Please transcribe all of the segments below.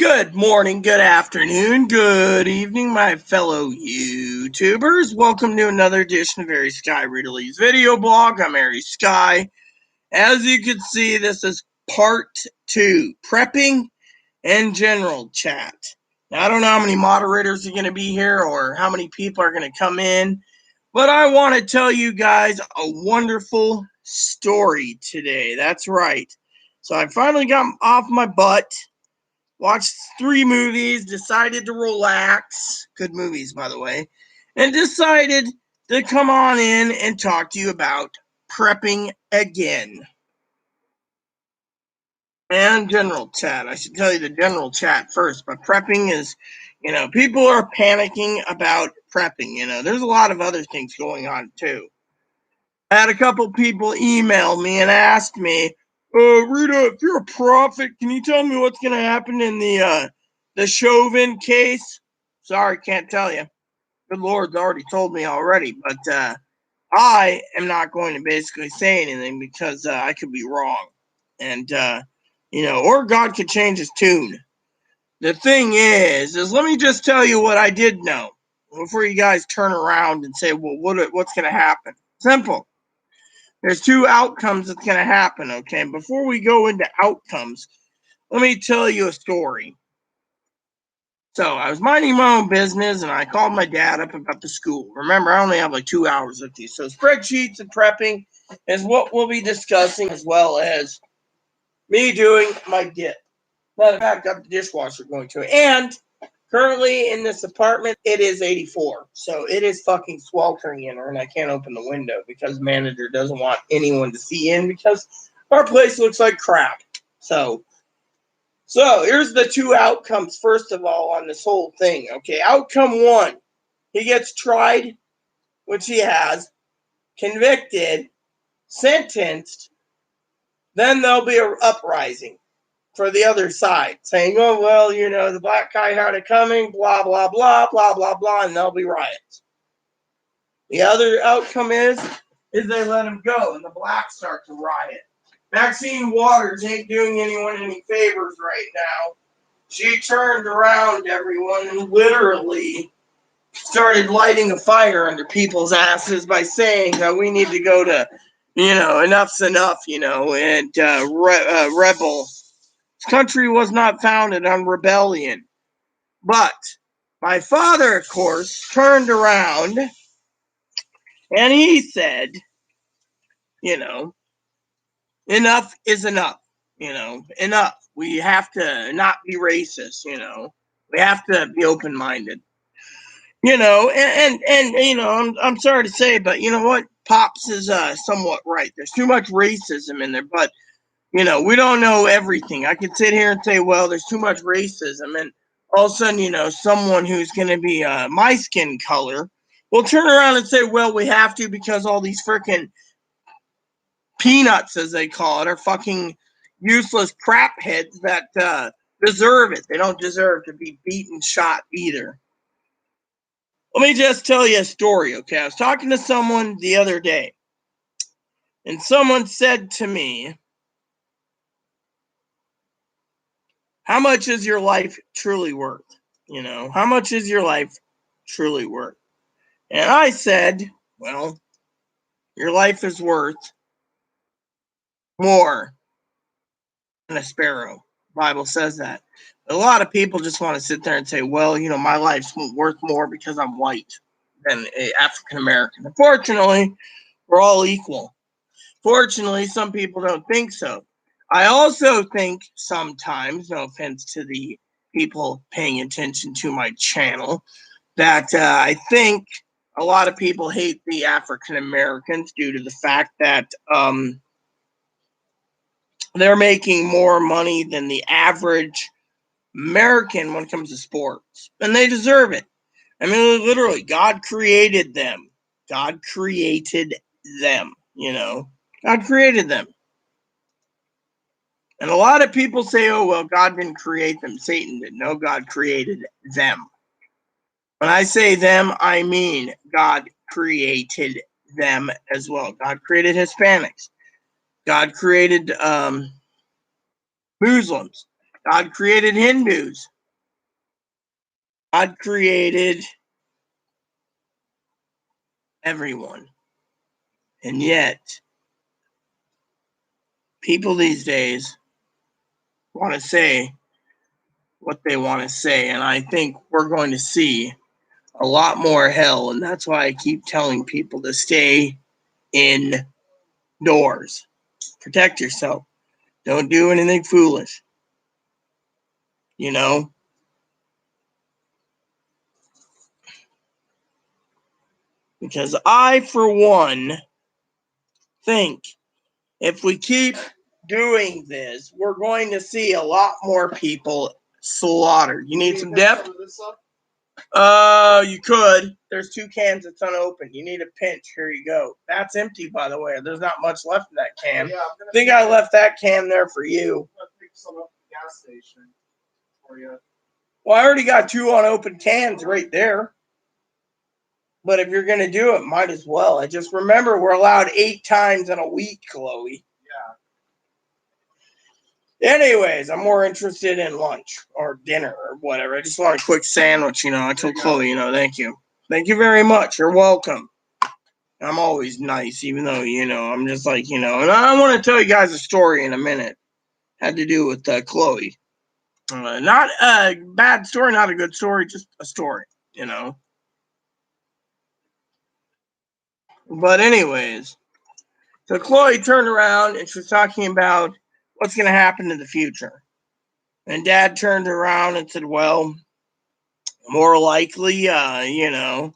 Good morning, good afternoon, good evening, my fellow YouTubers. Welcome to another edition of Aries Sky Ridley's video blog. I'm Aries Sky. As you can see, this is part 2, prepping and general chat. Now, I don't know how many moderators are going to be here or how many people are going to come in, but I want to tell you guys a wonderful story today. That's right. So I finally got off my butt. Watched 3 movies, decided to relax. Good movies, by the way. And decided to come on in and talk to you about prepping again. And general chat. I should tell you the general chat first, but prepping is, people are panicking about prepping. There's a lot of other things going on too. I had a couple people email me and ask me, Rita, if you're a prophet, can you tell me what's going to happen in the Chauvin case? Sorry, can't tell you. Good Lord's already told me already, but I am not going to basically say anything because I could be wrong. And, or God could change his tune. The thing is let me just tell you what I did know before you guys turn around and say, well, what's going to happen? Simple. There's 2 outcomes that's going to happen, okay? And before we go into outcomes, let me tell you a story. So I was minding my own business, and I called my dad up about the school. Remember, I only have like 2 hours with you. So spreadsheets and prepping is what we'll be discussing, as well as me doing my dip. Matter of fact, I've got the dishwasher going to it. And currently in this apartment, it is 84. So it is fucking sweltering in here, and I can't open the window because the manager doesn't want anyone to see in because our place looks like crap. So here's the 2 outcomes, first of all, on this whole thing. Okay, outcome 1, he gets tried, which he has, convicted, sentenced, then there'll be an uprising for the other side, saying, oh, well, the black guy had it coming, blah, blah, blah, blah, blah, blah, and there'll be riots. The other outcome is they let him go, and the blacks start to riot. Maxine Waters ain't doing anyone any favors right now. She turned around everyone and literally started lighting a fire under people's asses by saying that we need to go to, enough's enough, and rebel. This country was not founded on rebellion. But my father, of course, turned around and he said, enough is enough. Enough. We have to not be racist. We have to be open-minded. I'm sorry to say, but you know what? Pops is somewhat right. There's too much racism in there, but we don't know everything. I can sit here and say, well, there's too much racism, and all of a sudden, someone who's going to be my skin color will turn around and say, well, we have to because all these freaking peanuts, as they call it, are fucking useless crap heads that deserve it. They don't deserve to be beaten, shot either. Let me just tell you a story, okay? I was talking to someone the other day, and someone said to me, how much is your life truly worth? How much is your life truly worth? And I said, well, your life is worth more than a sparrow. The Bible says that. A lot of people just want to sit there and say, well, my life's worth more because I'm white than African American. Unfortunately, we're all equal. Fortunately, some people don't think so. I also think sometimes, no offense to the people paying attention to my channel, that I think a lot of people hate the African Americans due to the fact that they're making more money than the average American when it comes to sports. And they deserve it. I mean, literally, God created them. God created them, God created them. And a lot of people say, oh, well, God didn't create them. Satan did. No, God created them. When I say them, I mean God created them as well. God created Hispanics. God created Muslims. God created Hindus. God created everyone. And yet, people these days want to say what they want to say. And I think we're going to see a lot more hell. And that's why I keep telling people to stay indoors. Protect yourself. Don't do anything foolish. You know? Because I, for one, think if we keep doing this, we're going to see a lot more people slaughtered. You need some dip? You could. There's 2 cans that's unopened. You need a pinch. Here you go. That's empty, by the way. There's not much left in that can. Yeah, I think I left that can there for you. I'm gonna pick some up at the gas station for you. Well, I already got 2 unopened cans right there. But if you're gonna do it, might as well. I just remember we're allowed 8 times in a week, Chloe. Anyways, I'm more interested in lunch or dinner or whatever. I just want a quick sandwich, I told Chloe, thank you. Thank you very much. You're welcome. I'm always nice, even though, I'm just like, and I want to tell you guys a story in a minute. Had to do with Chloe. Not a bad story, not a good story, just a story, But anyways, so Chloe turned around and she was talking about what's going to happen in the future. And Dad turned around and said, well, more likely, you're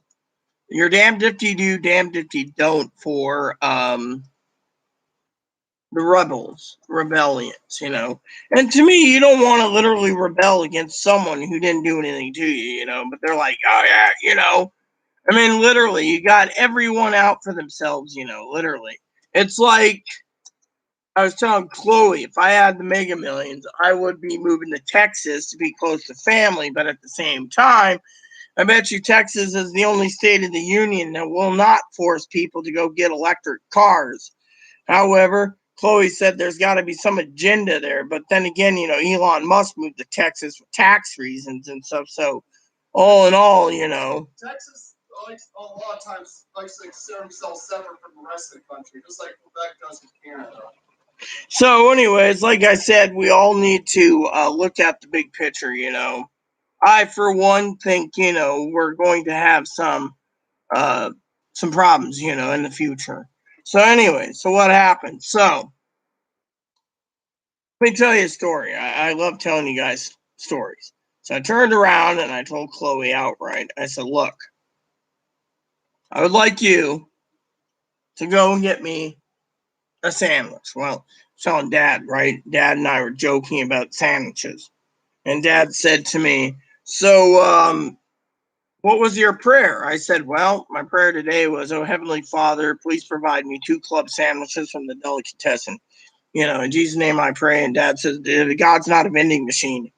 damned if you do, damned if you don't for the rebellions, And to me, you don't want to literally rebel against someone who didn't do anything to you, But they're like, oh yeah, I mean, literally, you got everyone out for themselves, literally. It's like I was telling Chloe, if I had the Mega Millions, I would be moving to Texas to be close to family, but at the same time, I bet you Texas is the only state in the union that will not force people to go get electric cars. However, Chloe said there's got to be some agenda there. But then again, Elon Musk moved to Texas for tax reasons and stuff. So, all in all, Texas, like a lot of times, likes to consider himself separate from the rest of the country, just like Quebec does with Canada. So, anyways, like I said, we all need to look at the big picture, I, for one, think, we're going to have some problems, in the future. So anyway, so what happened? So let me tell you a story. I love telling you guys stories. So I turned around and I told Chloe outright. I said, look, I would like you to go and get me a sandwich. Well, telling Dad, right? Dad and I were joking about sandwiches. And Dad said to me, so, what was your prayer? I said, well, my prayer today was, oh, Heavenly Father, please provide me 2 club sandwiches from the delicatessen. In Jesus' name I pray. And Dad says, God's not a vending machine.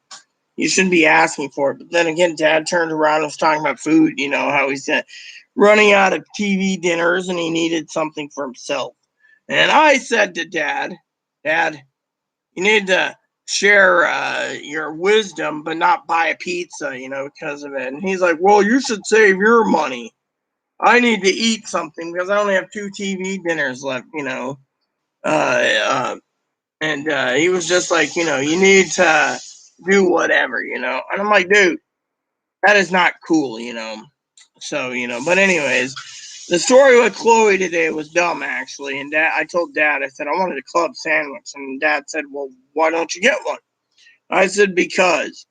You shouldn't be asking for it. But then again, Dad turned around and was talking about food, how he's running out of TV dinners and he needed something for himself. And I said to Dad, you need to share your wisdom, but not buy a pizza, because of it. And he's like, well, you should save your money. I need to eat something because I only have 2 TV dinners left, and he was just like, you need to do whatever, And I'm like, dude, that is not cool, So, but anyways, the story with Chloe today was dumb, actually. And I told Dad, I said, I wanted a club sandwich. And Dad said, well, why don't you get one? I said, because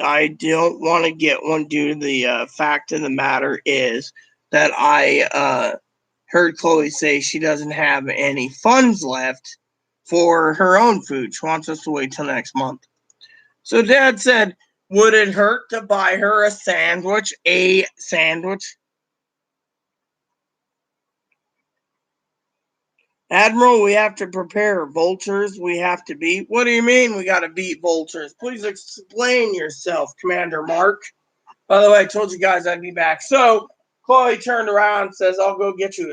I don't want to get one due to the fact of the matter is that I heard Chloe say she doesn't have any funds left for her own food. She wants us to wait till next month. So Dad said, would it hurt to buy her a sandwich? A sandwich? Admiral, we have to prepare vultures. We have to beat. What do you mean we got to beat vultures? Please explain yourself, Commander Mark. By the way, I told you guys I'd be back. So Chloe turned around and says, I'll go get you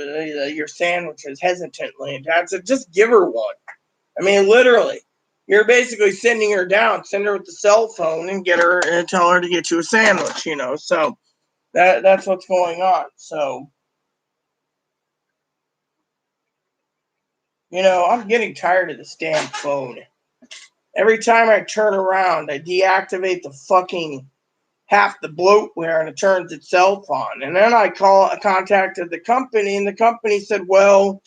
your sandwiches hesitantly. And Dad said, just give her one. I mean, literally. You're basically sending her down, send her with the cell phone and get her and tell her to get you a sandwich, you know. So that's what's going on. So, you know, I'm getting tired of this damn phone. Every time I turn around, I deactivate the fucking half the bloatware and it turns itself on. And then I contacted the company, and the company said, well,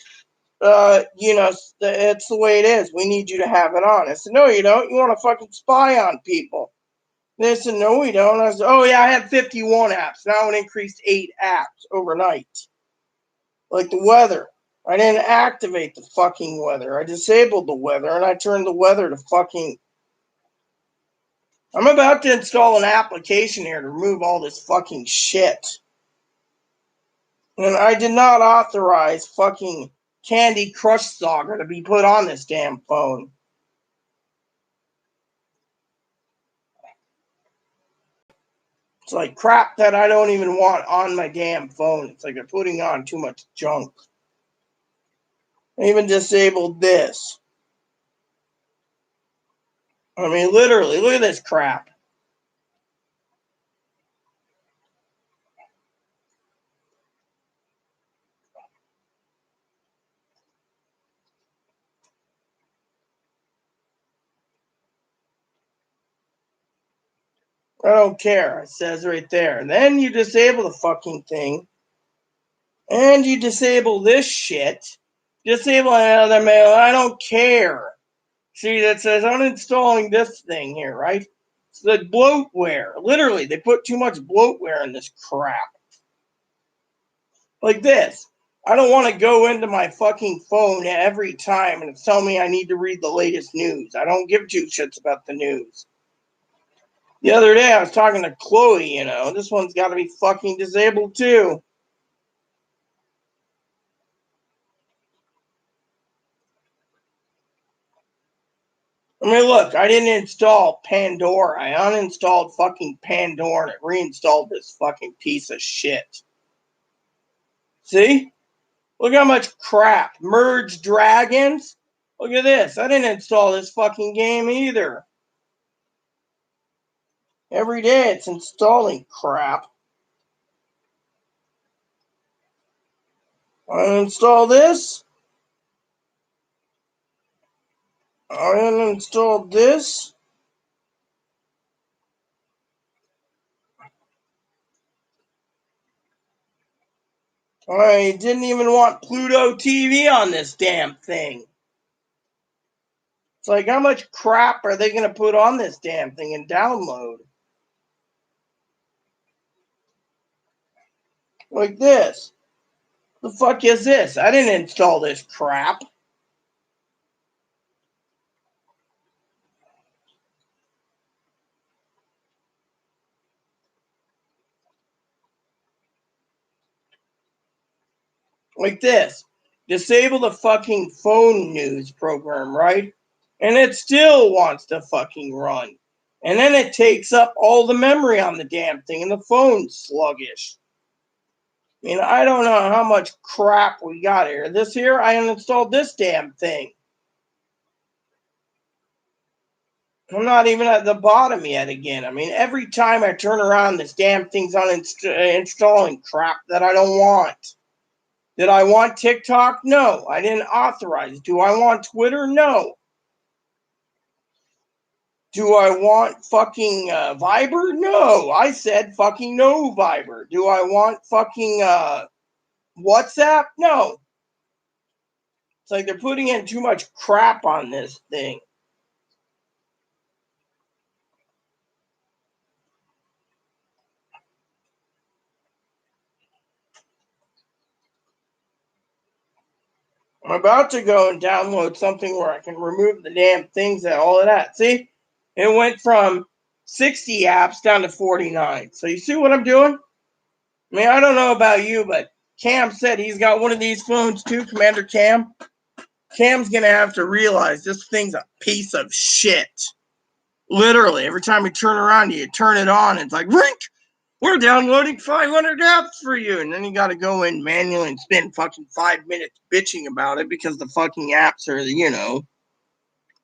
you know, it's the way it is. We need you to have it on. I said, no, you don't. You want to fucking spy on people. They said, no, we don't. I said, oh, yeah, I had 51 apps. Now it increased 8 apps overnight. Like the weather. I didn't activate the fucking weather. I disabled the weather, and I turned the weather to fucking... I'm about to install an application here to remove all this fucking shit. And I did not authorize fucking Candy Crush Saga to be put on this damn phone. It's like crap that I don't even want on my damn phone. It's like I'm putting on too much junk. I even disabled this. I mean, literally, look at this crap. I don't care. It says right there. And then you disable the fucking thing. And you disable this shit. Disable another mail. I don't care. See, that says uninstalling this thing here, right? It's the bloatware. Literally, they put too much bloatware in this crap. Like this. I don't want to go into my fucking phone every time and tell me I need to read the latest news. I don't give two shits about the news. The other day I was talking to Chloe, you know, this one's got to be fucking disabled too. I mean, look, I didn't install Pandora. I uninstalled fucking Pandora and it reinstalled this fucking piece of shit. See? Look how much crap. Merge Dragons? Look at this. I didn't install this fucking game either. Every day it's installing crap. I uninstall this. I uninstalled this. I didn't even want Pluto TV on this damn thing. It's like, how much crap are they going to put on this damn thing and download? Like this. The fuck is this? I didn't install this crap. Like this. Disable the fucking phone news program, right? And it still wants to fucking run. And then it takes up all the memory on the damn thing and the phone's sluggish. I mean, I don't know how much crap we got here. This here, I uninstalled this damn thing. I'm not even at the bottom yet again. I mean, every time I turn around, this damn thing's uninstalling crap that I don't want. Did I want TikTok? No, I didn't authorize. Do I want Twitter? No. Do I want fucking Viber? No, I said fucking no Viber. Do I want fucking WhatsApp? No. It's like they're putting in too much crap on this thing. I'm about to go and download something where I can remove the damn things and all of that. See? It went from 60 apps down to 49. So you see what I'm doing? I mean, I don't know about you, but Cam said he's got one of these phones too, Commander Cam. Cam's going to have to realize this thing's a piece of shit. Literally, every time you turn around, you turn it on, it's like, Rink, we're downloading 500 apps for you. And then you got to go in manually and spend fucking 5 minutes bitching about it because the fucking apps are, you know,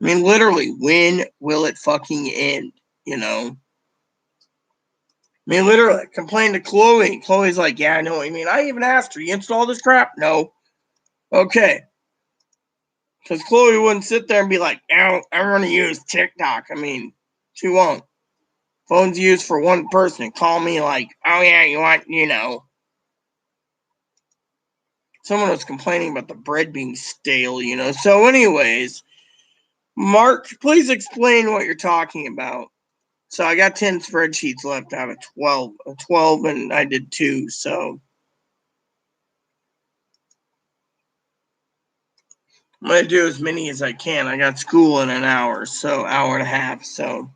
I mean, literally, when will it fucking end? You know? I mean, literally, I complained to Chloe. Chloe's like, yeah, I know what you mean. I even asked her, you install this crap? No. Okay. Because Chloe wouldn't sit there and be like, oh, I'm going to use TikTok. I mean, she won't. Phone's used for one person. Call me like, oh, yeah, you want, you know. Someone was complaining about the bread being stale, you know. So, anyways, Mark, please explain what you're talking about. So, I got 10 spreadsheets left out of 12. 12, and I did 2, so. I'm going to do as many as I can. I got school in an hour, so hour and a half. So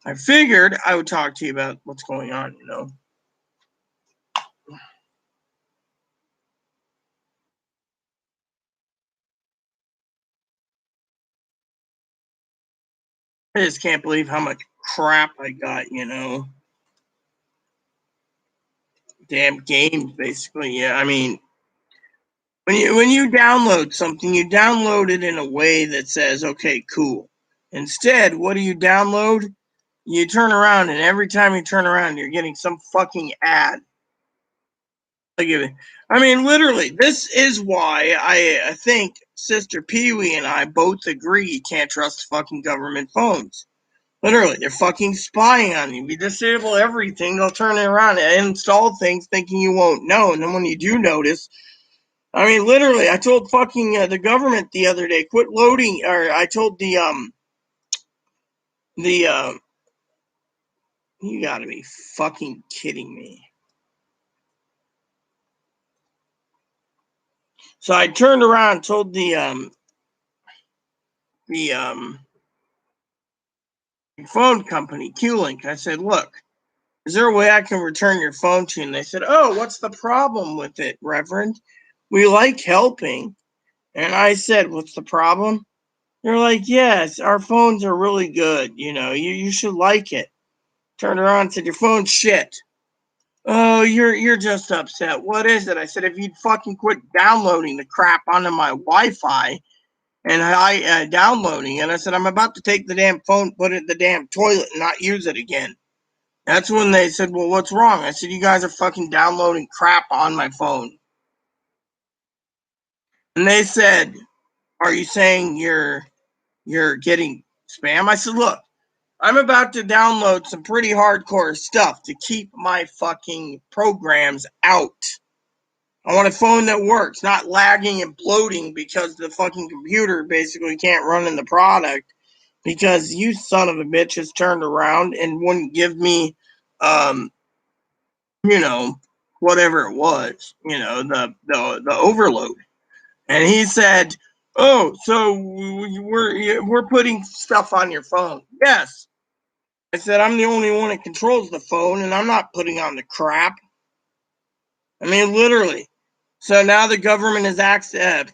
I figured I would talk to you about what's going on, you know. I just can't believe how much crap I got, you know. Damn games, basically. Yeah, I mean, when you download something, you download it in a way that says, okay, cool. Instead, what do you download? You turn around, and every time you turn around, you're getting some fucking ad. I mean, literally, this is why I think Sister Pee Wee and I both agree you can't trust fucking government phones. Literally, they're fucking spying on you. You disable everything, they'll turn it around and install things thinking you won't know. And then when you do notice, I mean, literally, I told fucking the government the other day, quit loading, or I told the you gotta be fucking kidding me. So I turned around and told the phone company, Q-Link, I said, look, is there a way I can return your phone to you? And they said, oh, what's the problem with it, Reverend? We like helping. And I said, what's the problem? They're like, yes, our phones are really good. You know, you should like it. Turned around and said, your phone's shit. Oh, you're just upset. What is it? I said, if you'd fucking quit downloading the crap onto my Wi-Fi and I downloading it, I said, I'm about to take the damn phone, put it in the damn toilet and not use it again. That's when they said, well, what's wrong? I said, you guys are fucking downloading crap on my phone. And they said, are you saying you're getting spam? I said, look, I'm about to download some pretty hardcore stuff to keep my fucking programs out. I want a phone that works, not lagging and bloating because the fucking computer basically can't run in the product because you son of a bitch has turned around and wouldn't give me um you know, whatever it was, you know, the overload. And he said, "Oh, so we're putting stuff on your phone." Yes. I said, "I'm the only one that controls the phone, and I'm not putting on the crap." I mean, literally. So now the government is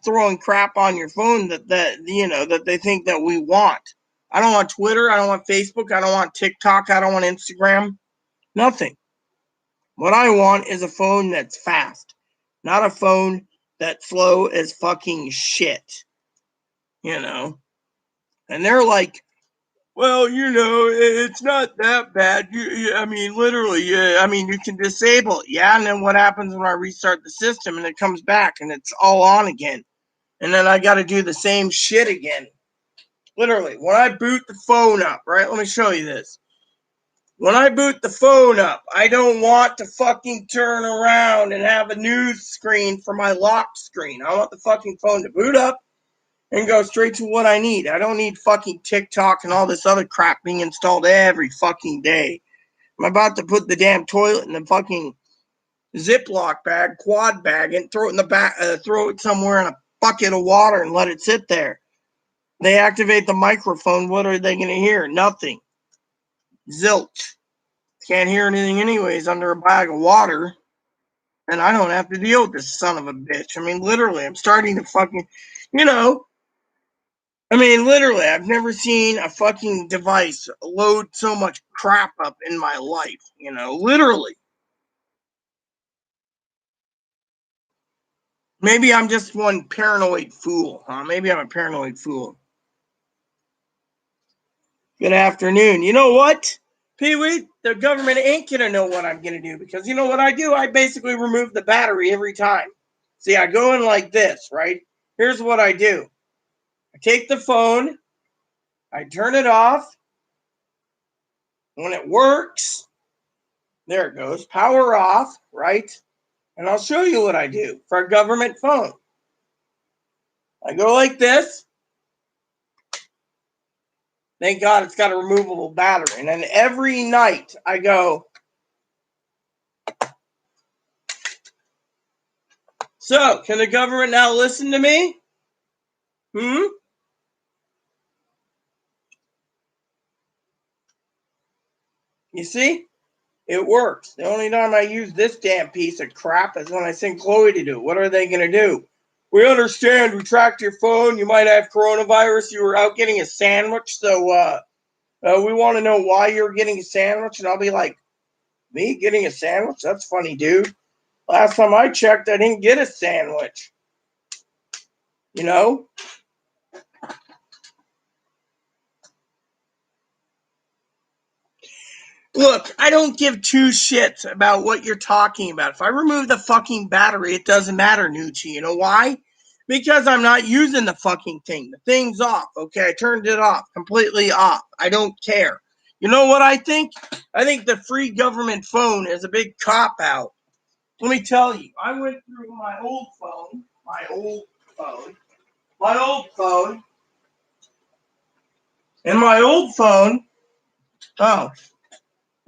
throwing crap on your phone that you know that they think that we want. I don't want Twitter. I don't want Facebook. I don't want TikTok. I don't want Instagram. Nothing. What I want is a phone that's fast, not a phone that's slow as fucking shit, you know? And they're like, well, you know, it's not that bad. I mean, literally, I mean, you can disable it. Yeah, and then what happens when I restart the system and it comes back and it's all on again? And then I got to do the same shit again. Literally, when I boot the phone up, right? Let me show you this. When I boot the phone up, I don't want to fucking turn around and have a news screen for my locked screen. I want the fucking phone to boot up and go straight to what I need. I don't need fucking TikTok and all this other crap being installed every fucking day. I'm about to put the damn toilet in the fucking Ziploc bag, quad bag, and throw it in the back, throw it somewhere in a bucket of water and let it sit there. They activate the microphone. What are they going to hear? Nothing. Zilch. Can't hear anything anyways under a bag of water. And I don't have to deal with this son of a bitch. I mean, literally, I'm starting to fucking, you know, I mean, literally, I've never seen a fucking device load so much crap up in my life, you know, literally. Maybe I'm just one paranoid fool, huh? Maybe I'm a paranoid fool. Good afternoon. You know what, Pee-wee? The government ain't going to know what I'm going to do because you know what I do? I basically remove the battery every time. See, I go in like this, right? Here's what I do. I take the phone, I turn it off. When it works, there it goes, power off, right? And I'll show you what I do for a government phone. I go like this. Thank God it's got a removable battery. And then every night I go, so can the government now listen to me? You see? It works. The only time I use this damn piece of crap is when I send Chloe to do it. What are they going to do? We understand. We tracked your phone. You might have coronavirus. You were out getting a sandwich. So we want to know why you're getting a sandwich. And I'll be like, me getting a sandwich? That's funny, dude. Last time I checked, I didn't get a sandwich. You know? Look, I don't give two shits about what you're talking about. If I remove the fucking battery, it doesn't matter, Nucci. You know why? Because I'm not using the fucking thing. The thing's off, okay? I turned it off, completely off. I don't care. You know what I think? I think the free government phone is a big cop-out. Let me tell you, I went through my old phone, oh,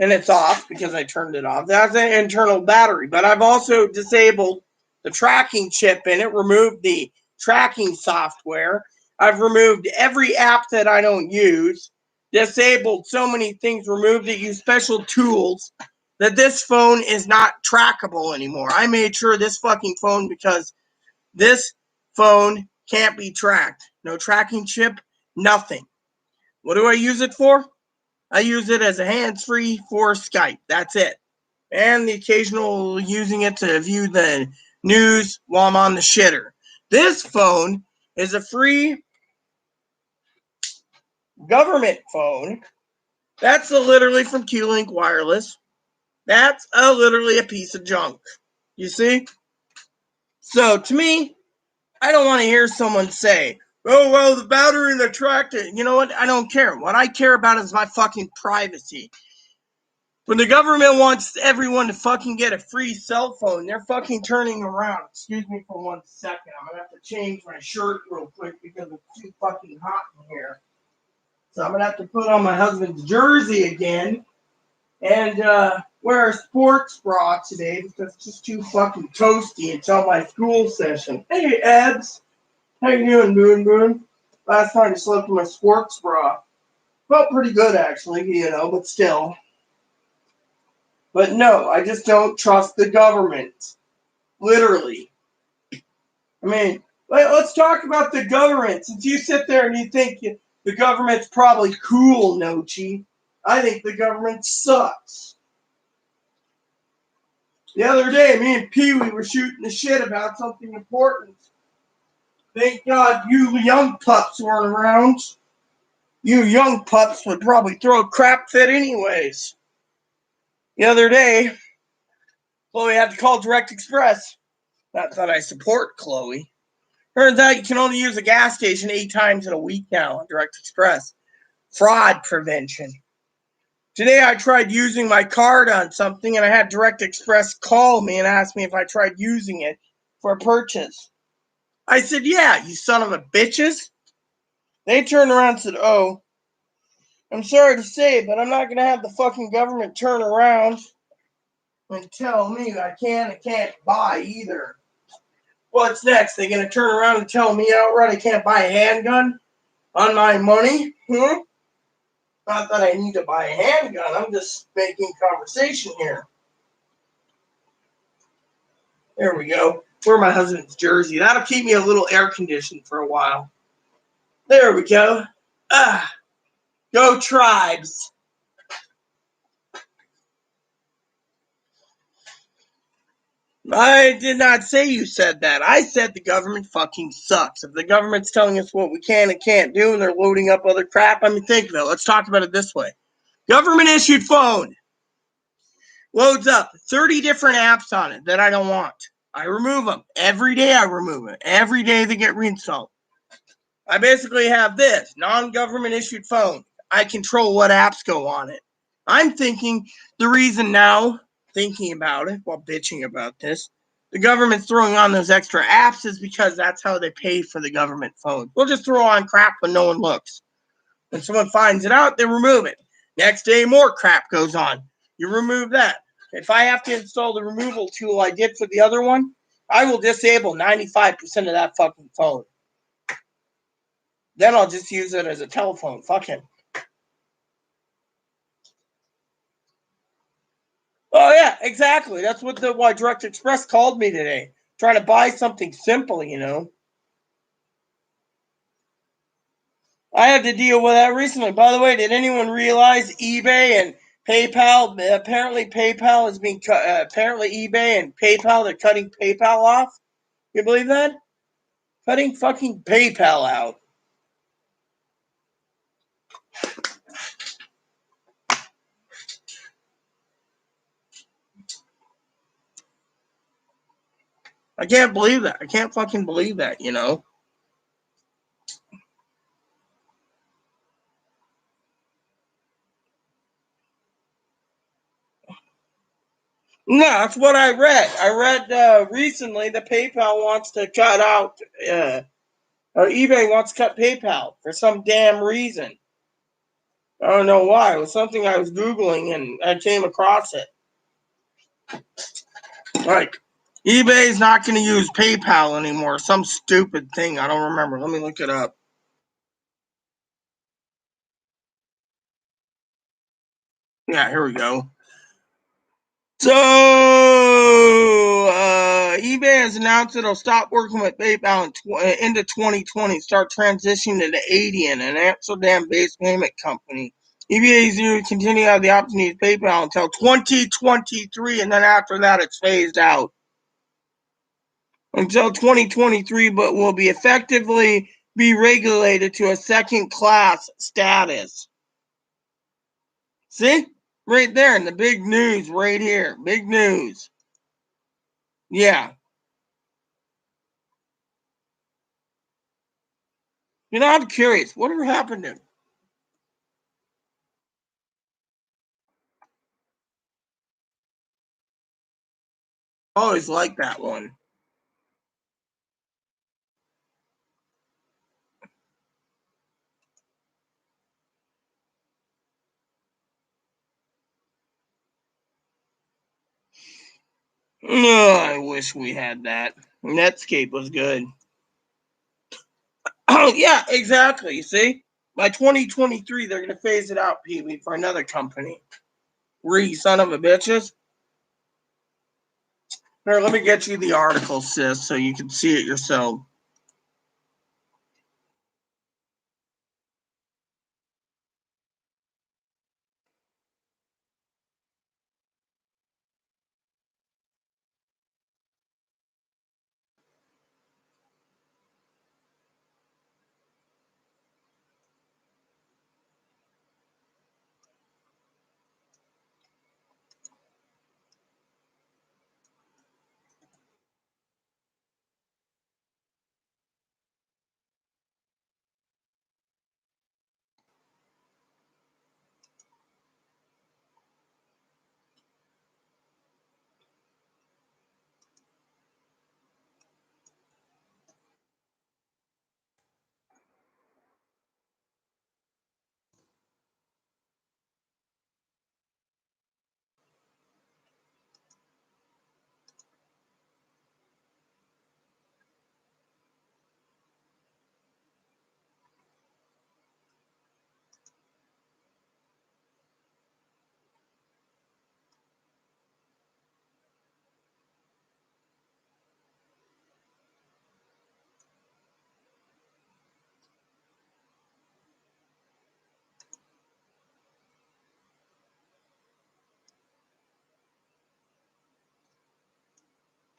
and it's off because I turned it off. That's an internal battery. But I've also disabled the tracking chip in it, removed the tracking software. I've removed every app that I don't use, disabled so many things, removed it, used special tools that this phone is not trackable anymore. I made sure this fucking phone, because this phone can't be tracked. No tracking chip, nothing. What do I use it for? I use it as a hands-free for Skype. That's it. And the occasional using it to view the news while I'm on the shitter. This phone is a free government phone. That's literally from Q-Link Wireless. That's literally a piece of junk. You see? So to me, I don't want to hear someone say, oh, well, the battery and the tractor. You know what? I don't care. What I care about is my fucking privacy. When the government wants everyone to fucking get a free cell phone, they're fucking turning around. Excuse me for 1 second. I'm going to have to change my shirt real quick because it's too fucking hot in here. So I'm going to have to put on my husband's jersey again and wear a sports bra today because it's just too fucking toasty until my school session. Hey, Ebs. How you doing, Boon Boon? Last time I slept in my sports bra. Felt pretty good, actually, but still. But no, I just don't trust the government. Literally. I mean, let's talk about the government. Since you sit there and you think the government's probably cool, Nochi, I think the government sucks. The other day, me and Pee-wee were shooting the shit about something important. Thank God you young pups weren't around. You young pups would probably throw a crap fit anyways. The other day, Chloe had to call Direct Express. Not that I support Chloe. Turns out you can only use a gas station 8 times in a week now on Direct Express. Fraud prevention. Today I tried using my card on something and I had Direct Express call me and ask me if I tried using it for a purchase. I said, yeah, you son of a bitches. They turned around and said, oh, I'm sorry to say, but I'm not going to have the fucking government turn around and tell me that I can and can't buy either. What's next? They going to turn around and tell me outright I can't buy a handgun on my money? Not that I need to buy a handgun. I'm just making conversation here. There we go. Wear my husband's jersey. That'll keep me a little air conditioned for a while. There we go. Go Tribes. I did not say you said that. I said the government fucking sucks. If the government's telling us what we can and can't do and they're loading up other crap, I mean, think of it. Let's talk about it this way. Government issued phone loads up 30 different apps on it that I don't want. I remove them. Every day I remove them. Every day they get reinstalled. I basically have this non-government issued phone. I control what apps go on it. I'm thinking the reason now, thinking about it while bitching about this, the government's throwing on those extra apps is because that's how they pay for the government phone. We'll just throw on crap when no one looks. When someone finds it out, they remove it. Next day, more crap goes on. You remove that. If I have to install the removal tool I did for the other one, I will disable 95% of that fucking phone. Then I'll just use it as a telephone. Fuck him. Oh yeah, exactly. That's what why Direct Express called me today. Trying to buy something simple, you know. I had to deal with that recently. By the way, did anyone realize eBay and PayPal? Apparently, PayPal is being cut. Apparently, eBay and PayPal they're cutting PayPal off. You believe that? Cutting fucking PayPal out. I can't believe that. I can't fucking believe that. You know. No, that's what I read. I read recently that PayPal wants to cut out, or eBay wants to cut PayPal for some damn reason. I don't know why. It was something I was Googling and I came across it. Like, eBay's not going to use PayPal anymore. Some stupid thing. I don't remember. Let me look it up. Yeah, here we go. So, eBay has announced it'll stop working with PayPal into 2020, start transitioning to Adyen, an Amsterdam-based payment company. eBay is going to continue to have the option to use PayPal until 2023, and then after that, it's phased out. Until 2023, but will be effectively be regulated to a second-class status. See? Right there in the big news right here. Big news. Yeah. You know, I'm curious. Whatever happened to him? I always liked that one. Oh, I wish we had that. Netscape was good. Oh, yeah, exactly. You see? By 2023, they're going to phase it out, Pee Wee, for another company. Re son of a bitches. Here, let me get you the article, sis, so you can see it yourself.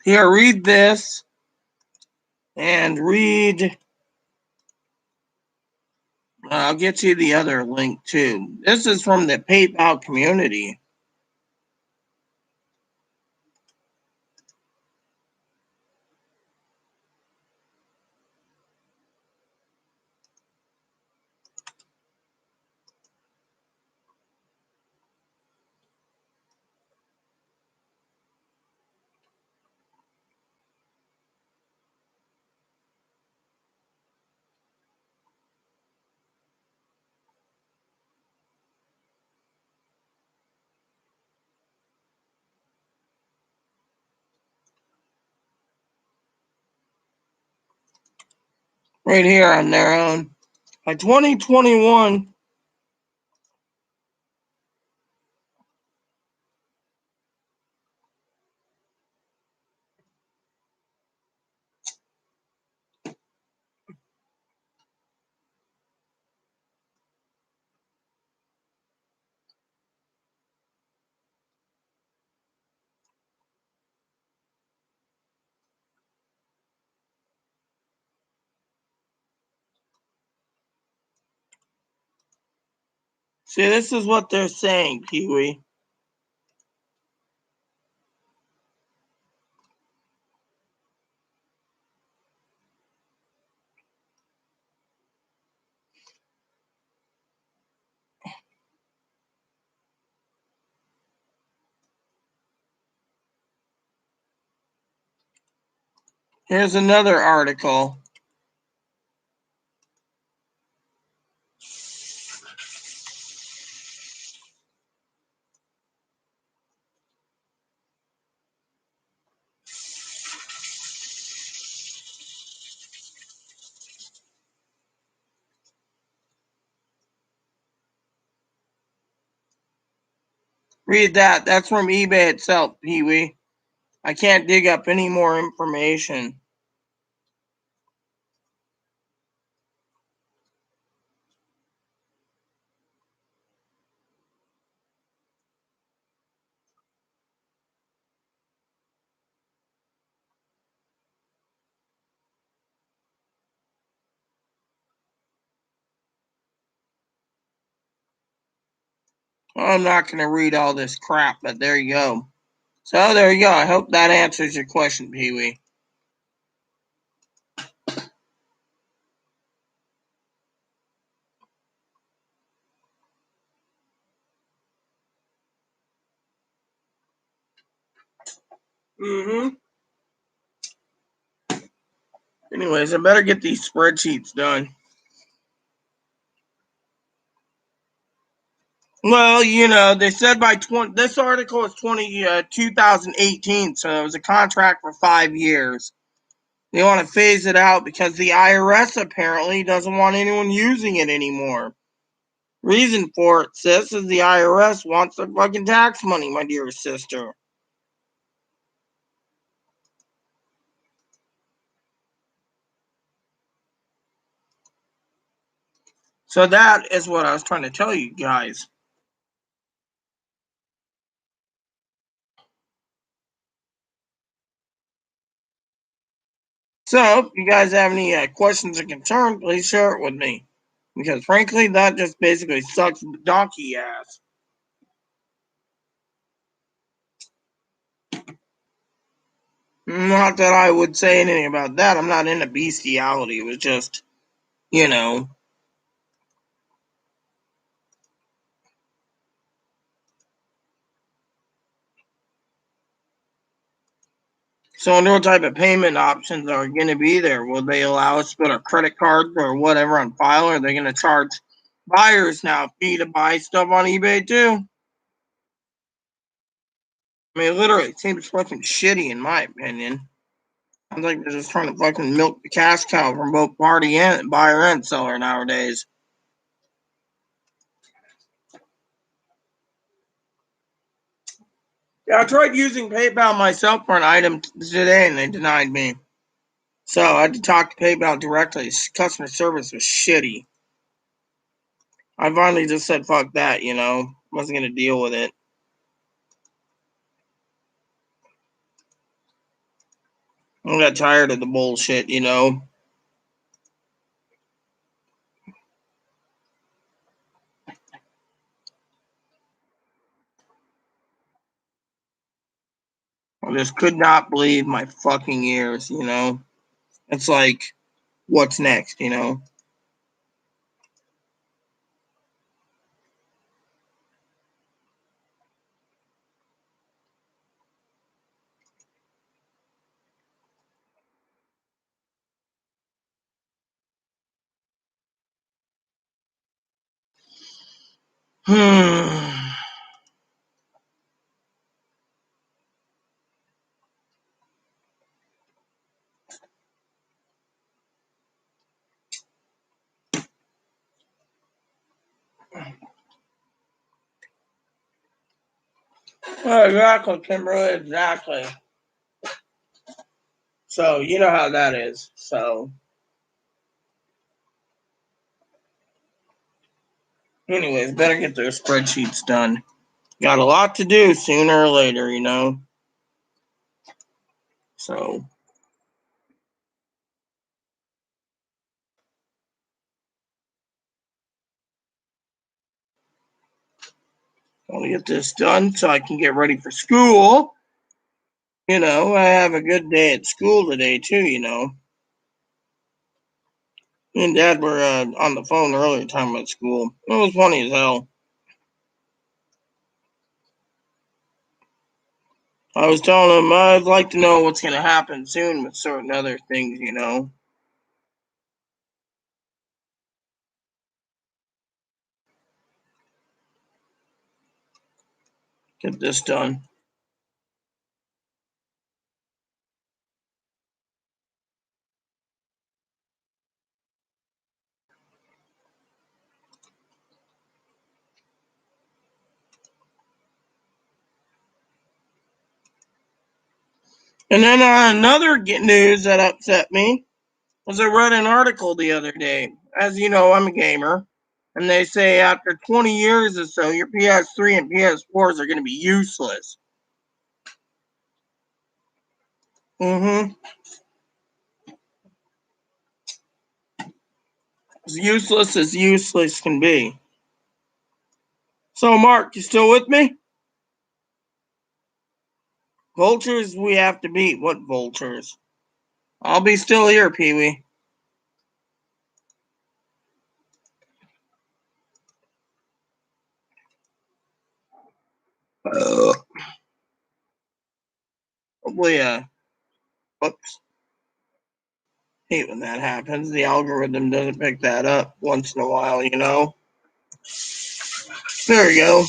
Here, read this and read. I'll get you the other link too. This is from the PayPal community. Right here on their own. By 2021, see, this is what they're saying, Kiwi. Here's another article. Read that. That's from eBay itself, Kiwi. I can't dig up any more information. I'm not going to read all this crap, but there you go. So there you go. I hope that answers your question, Pee-wee. Mm-hmm. Anyways, I better get these spreadsheets done. Well, they said by this article is 2018, so it was a contract for 5 years. They want to phase it out because the IRS apparently doesn't want anyone using it anymore. Reason for it, sis, is the IRS wants their fucking tax money, my dear sister. So that is what I was trying to tell you guys. So, if you guys have any questions or concerns, please share it with me. Because frankly, that just basically sucks donkey ass. Not that I would say anything about that. I'm not into bestiality. It was just, you know. So, what type of payment options are going to be there? Will they allow us to put our credit cards or whatever on file? Or are they going to charge buyers now a fee to buy stuff on eBay too? I mean, literally, it seems fucking shitty in my opinion. Sounds like they're just trying to fucking milk the cash cow from both party and buyer and seller nowadays. Yeah, I tried using PayPal myself for an item today and they denied me. So I had to talk to PayPal directly. Customer service was shitty. I finally just said, fuck that, Wasn't going to deal with it. I got tired of the bullshit, you know. I just could not believe my fucking ears, you know. It's like, what's next, you know? Hmm. Exactly, Kimberly, exactly. So, you know how that is. So, anyways, better get those spreadsheets done. Got a lot to do sooner or later, you know. So, I'll get this done so I can get ready for school. You know, I have a good day at school today, too, you know. Me and Dad were on the phone earlier talking about school. It was funny as hell. I was telling him I'd like to know what's going to happen soon with certain other things, you know. Get this done. And then another news that upset me was I read an article the other day. As you know, I'm a gamer. And they say after 20 years or so, your PS3 and PS4s are going to be useless. Mm-hmm. As useless can be. So, Mark, you still with me? Vultures we have to beat. What vultures? I'll be still here, Pee Wee. Uh, Probably, whoops. Hate when that happens. The algorithm doesn't pick that up once in a while, you know? There we go.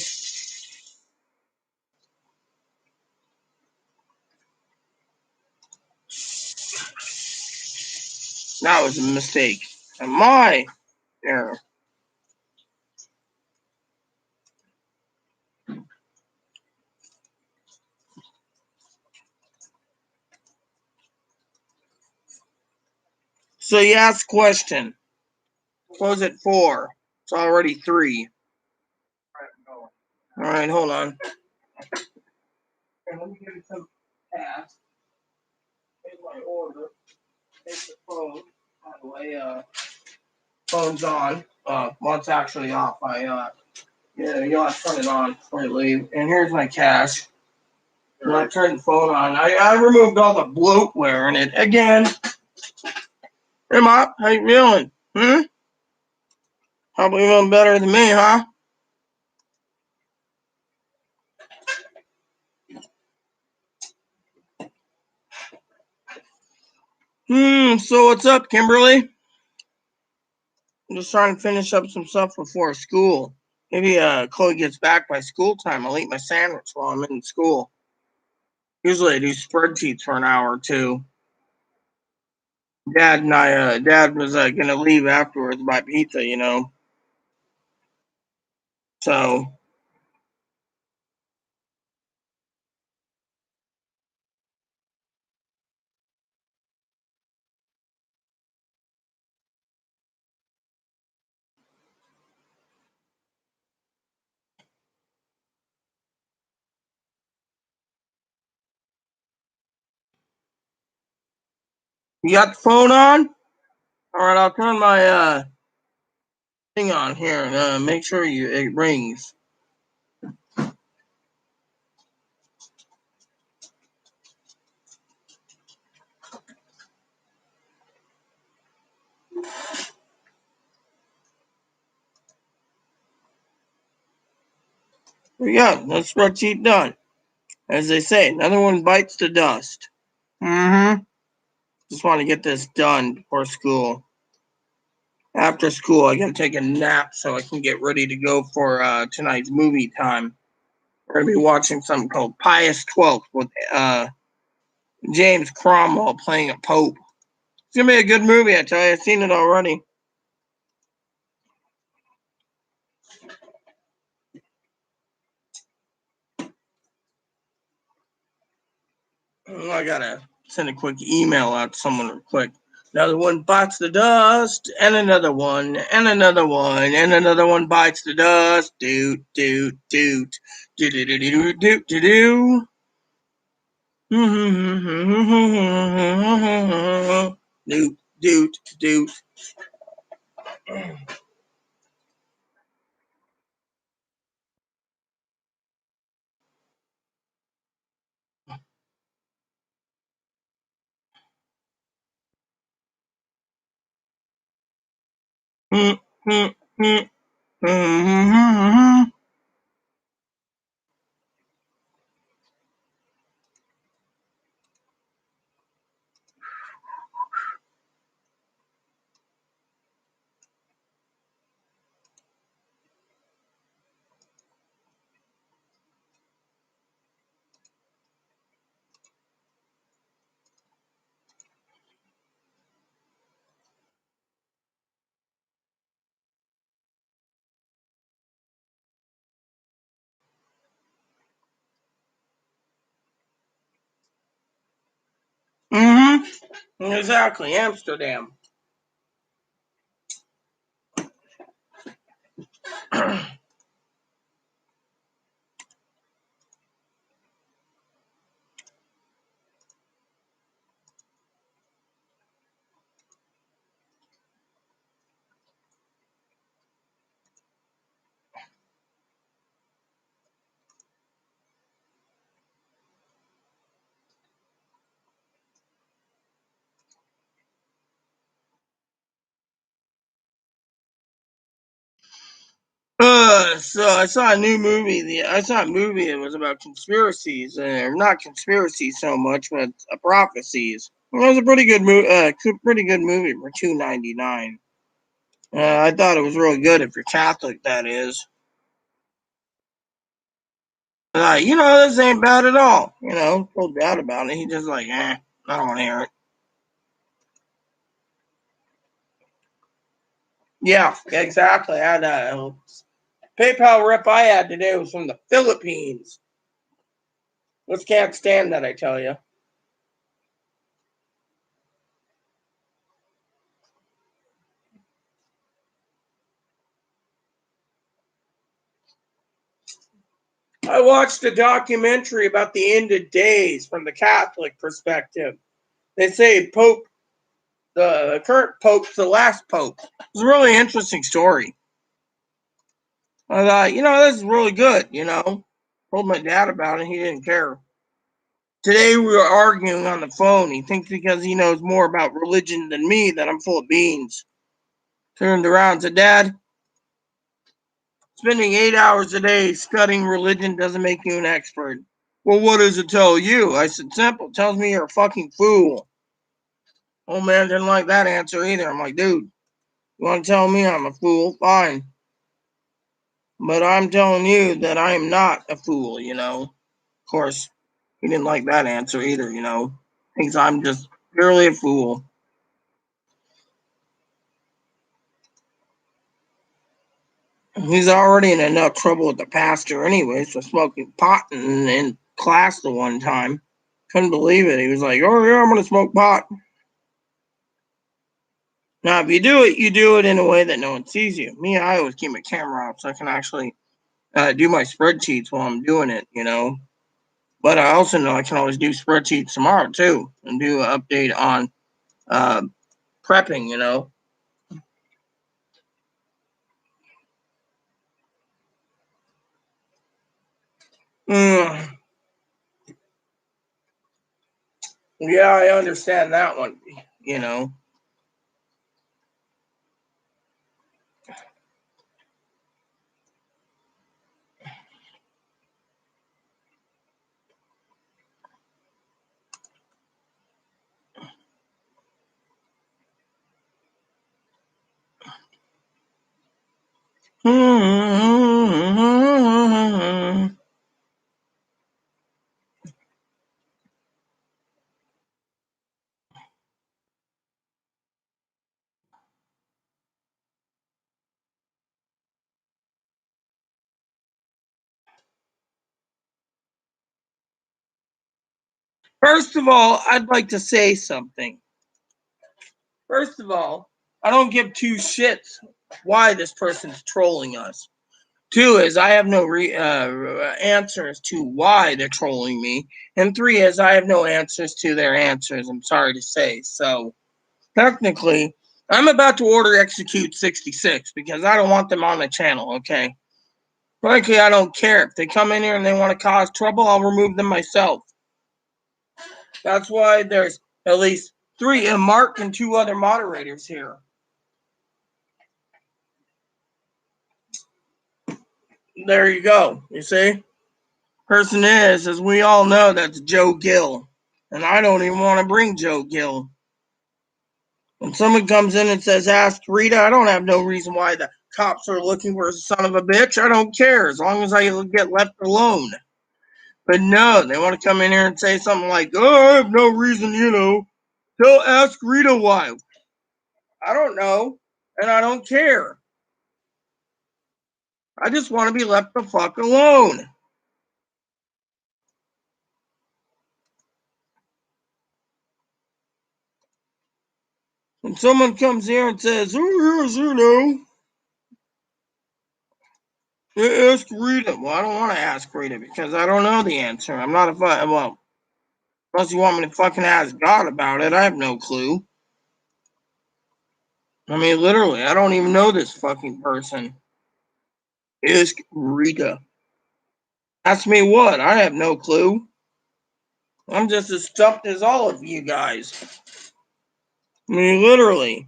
That was a mistake. And my error. So you asked question. What was it for? It's already 3. All right, hold on. Let me give you some tasks. Here's my order. Take the phone. By the way, phone's on. Well, it's actually off. Yeah, you gotta turn it on before you leave. And here's my cash. When I turned the phone on, I removed all the bloatware in it again. Hey, Mop, how you feeling? Probably feeling better than me, huh? So what's up, Kimberly? I'm just trying to finish up some stuff before school. Maybe Chloe gets back by school time. I'll eat my sandwich while I'm in school. Usually I do spreadsheets for an hour or two. Dad was gonna leave afterwards to buy pizza, you know. So You got the phone on? All right, I'll turn my thing on here and make sure it rings. There you go. No spreadsheet done. As they say, another one bites the dust. Mm-hmm. Just want to get this done before school. After school, I gotta take a nap so I can get ready to go for tonight's movie time. We're gonna be watching something called Pius XII with James Cromwell playing a pope. It's gonna be a good movie, I tell you. I've seen it already. I gotta send a quick email out to someone real quick. Another one bites the dust, and another one, and another one, and another one bites the dust. Doot, doot, doot. Doot, doot, doot, doot, doot, doot, doot. Doot, doot, doot. Exactly, Amsterdam. So I saw a new movie. I saw a movie that was about conspiracies, not conspiracies so much, but prophecies. It was a pretty good movie. Pretty good movie for $2.99. I thought it was really good if you're Catholic, that is. This ain't bad at all. Told Dad about it. He just like, I don't want to hear it. Yeah, exactly. I had PayPal rep I had today was from the Philippines. Let's can't stand that, I tell you. I watched a documentary about the end of days from the Catholic perspective. They say the current Pope's the last Pope. It's a really interesting story. I thought, this is really good, Told my dad about it, he didn't care. Today we were arguing on the phone. He thinks because he knows more about religion than me that I'm full of beans. Turned around and said, Dad, spending 8 hours a day studying religion doesn't make you an expert. Well, what does it tell you? I said, simple. It tells me you're a fucking fool. Old man didn't like that answer either. I'm like, dude, you want to tell me I'm a fool? Fine. But I'm telling you that I am not a fool, Of course, he didn't like that answer either, Thinks I'm just purely a fool. He's already in enough trouble with the pastor anyways for smoking pot in class the one time. Couldn't believe it. He was like, oh, yeah, I'm going to smoke pot. Now, if you do it in a way that no one sees you. Me, I always keep my camera off so I can actually do my spreadsheets while I'm doing it, But I also know I can always do spreadsheets tomorrow, too, and do an update on prepping, you know. Mm, yeah, I understand that one, you know. First of all, I'd like to say something. First of all, I don't give two shits why this person's trolling us. Two is I have no answers to why they're trolling me, and three is I have no answers to their answers. I'm sorry to say. So technically, I'm about to order execute 66 because I don't want them on the channel. Okay, frankly, I don't care if they come in here and they want to cause trouble. I'll remove them myself. That's why there's at least three, and Mark and two other moderators here. There you go. You see? Person is, as we all know, that's Joe Gill. And I don't even want to bring Joe Gill. When someone comes in and says, ask Rita, I don't have no reason why the cops are looking for a son of a bitch. I don't care as long as I get left alone. But no, they want to come in here and say something like, oh, I have no reason, you know. They'll ask Rita why. I don't know. And I don't care. I just want to be left the fuck alone. When someone comes here and says, oh, yes, you know, ask Rita. Well, I don't want to ask Rita because I don't know the answer. I'm not well, unless you want me to fucking ask God about it, I have no clue. I mean, literally, I don't even know this fucking person. Ask Rita. Ask me what? I have no clue. I'm just as stuffed as all of you guys. I mean, literally.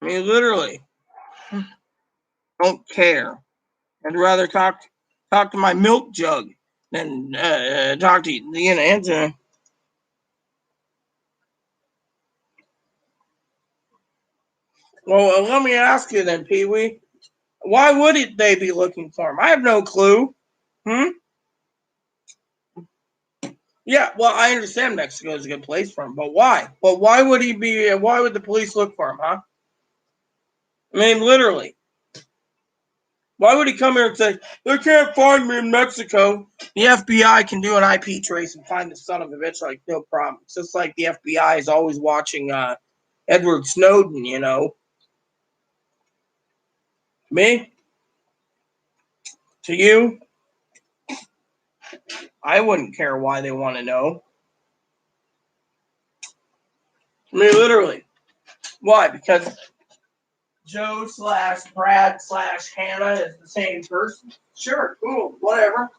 I mean, literally. Don't care. I'd rather talk to my milk jug than talk to you know, answer. Well, let me ask you then, Pee Wee. Why would they be looking for him? I have no clue. Yeah, well, I understand Mexico is a good place for him, but why? But why would he be? Why would the police look for him, huh? I mean, literally. Why would he come here and say, they can't find me in Mexico? The FBI can do an IP trace and find the son of a bitch, like, no problem. It's just like the FBI is always watching Edward Snowden, you know. Me? To you? I wouldn't care why they want to know. I mean, literally. Why? Because Joe / Brad / Hannah is the same person? Sure, cool, whatever.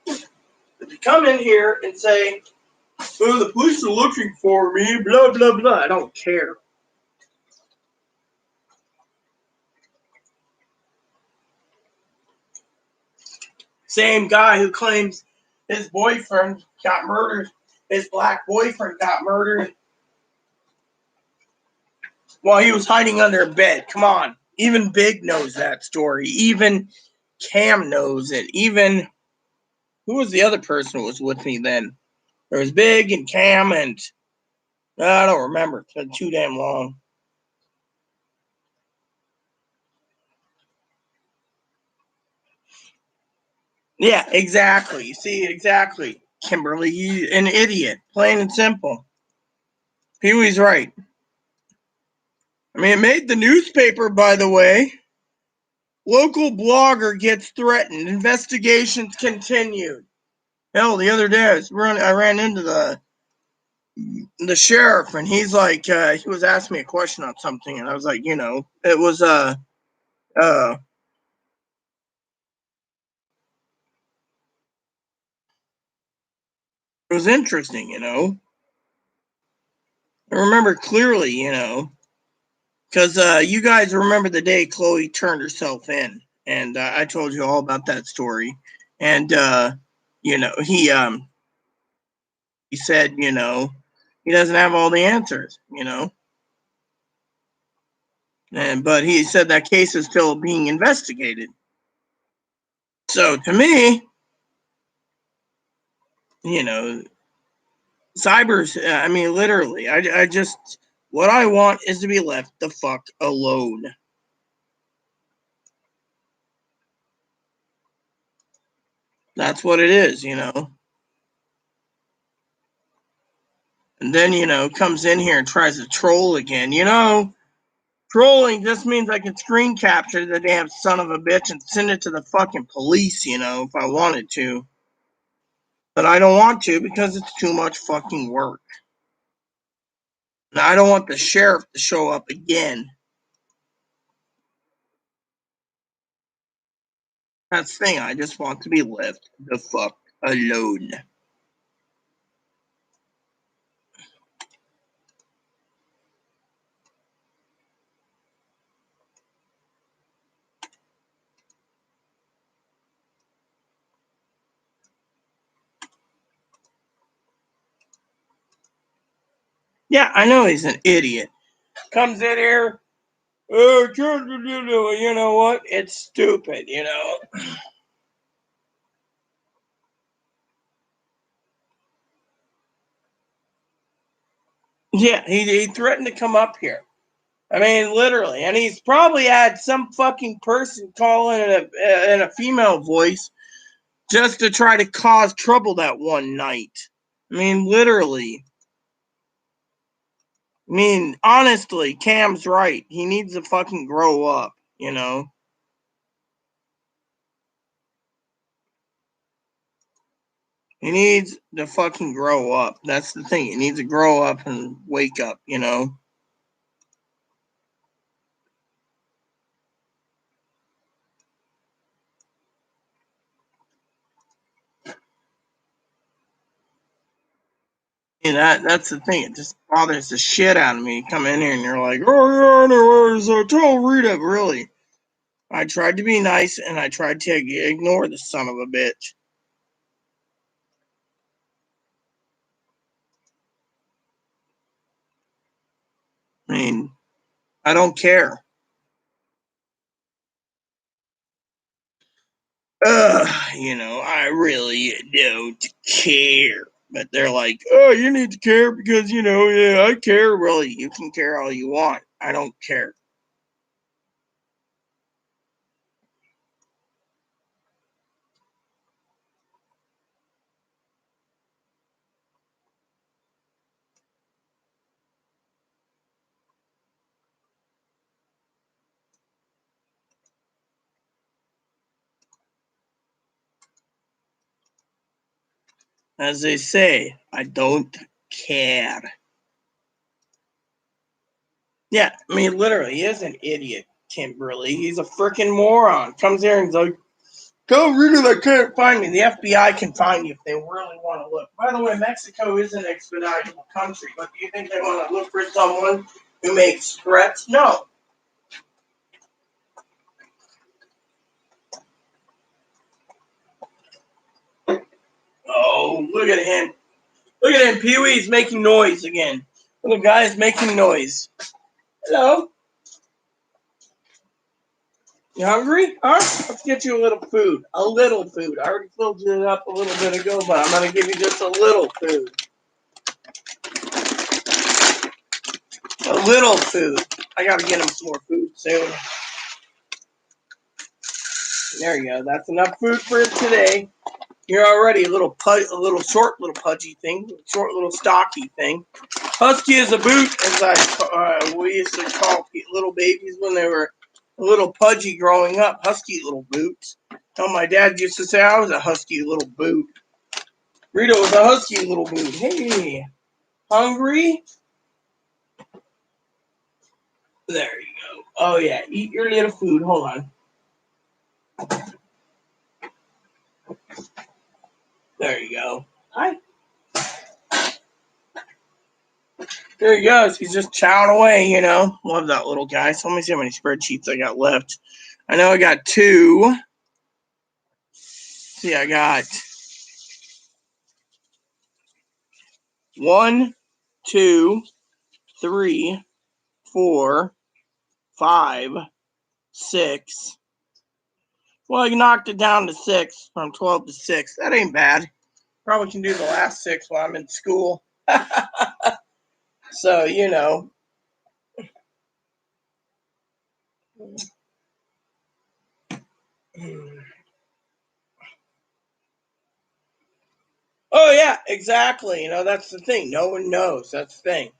But to come in here and say, oh, the police are looking for me, blah, blah, blah, I don't care. Same guy who claims his boyfriend got murdered, his black boyfriend got murdered while he was hiding under a bed. Come on. Even Big knows that story. Even Cam knows it. Even, who was the other person who was with me then? There was Big and Cam and, I don't remember. It's been too damn long. Yeah, exactly. You see, exactly. Kimberly, you an idiot. Plain and simple. Pee Wee's right. I mean, it made the newspaper, by the way. Local blogger gets threatened. Investigations continued. Hell, the other day I ran into the sheriff, and he's like, he was asking me a question on something, and I was like, it was it was interesting, I remember clearly, because you guys remember the day Chloe turned herself in, and I told you all about that story, and he said, he doesn't have all the answers, but he said that case is still being investigated. So to me, cyber's. I mean, literally, I just what I want is to be left the fuck alone. That's what it is, And then comes in here and tries to troll again. Trolling just means I can screen capture the damn son of a bitch and send it to the fucking police, if I wanted to. But I don't want to because it's too much fucking work. And I don't want the sheriff to show up again. That's the thing. I just want to be left the fuck alone. Yeah, I know he's an idiot. Comes in here. Oh, you know what? It's stupid, Yeah, he threatened to come up here. I mean, literally, and he's probably had some fucking person call in a female voice just to try to cause trouble that one night. I mean, literally. I mean, honestly, Cam's right. He needs to fucking grow up, He needs to fucking grow up. That's the thing. He needs to grow up and wake up, And that's the thing. It just bothers the shit out of me. You come in here and you're like, oh, yeah, anyways, tell Rita, really. I tried to be nice and I tried to ignore the son of a bitch. I mean, I don't care. I really don't care. But they're like, oh, you need to care because, yeah, I care. Really, you can care all you want. I don't care. As they say, I don't care. Yeah, I mean, literally, he is an idiot, Kimberly. He's a freaking moron. Comes here and he's like, go Rita, they can't find me. The FBI can find you if they really want to look. By the way, Mexico is an expeditable country, but do you think they want to look for someone who makes threats? No. Oh, look at him. Look at him. Pee-wee's making noise again. Little guy's making noise. Hello. You hungry? Huh? Let's get you a little food. A little food. I already filled it up a little bit ago, but I'm going to give you just a little food. A little food. I got to get him some more food soon. There you go. That's enough food for today. You're already a little short, little pudgy thing, short, little stocky thing. Husky as a boot, as we used to call little babies when they were a little pudgy growing up, husky little boots. Oh, my dad used to say I was a husky little boot. Rita was a husky little boot. Hey, hungry? There you go. Oh, yeah, eat your little food. Hold on. There you go. Hi. There he goes. He's just chowing away, you know. Love that little guy. So let me see how many spreadsheets I got left. I know I got 2. See, I got 1, 2, 3, 4, 5, 6. Well, I knocked it down to 6 from 12 to 6. That ain't bad. Probably can do the last 6 while I'm in school. So, you know. Oh, yeah, exactly. You know, that's the thing. No one knows. That's the thing.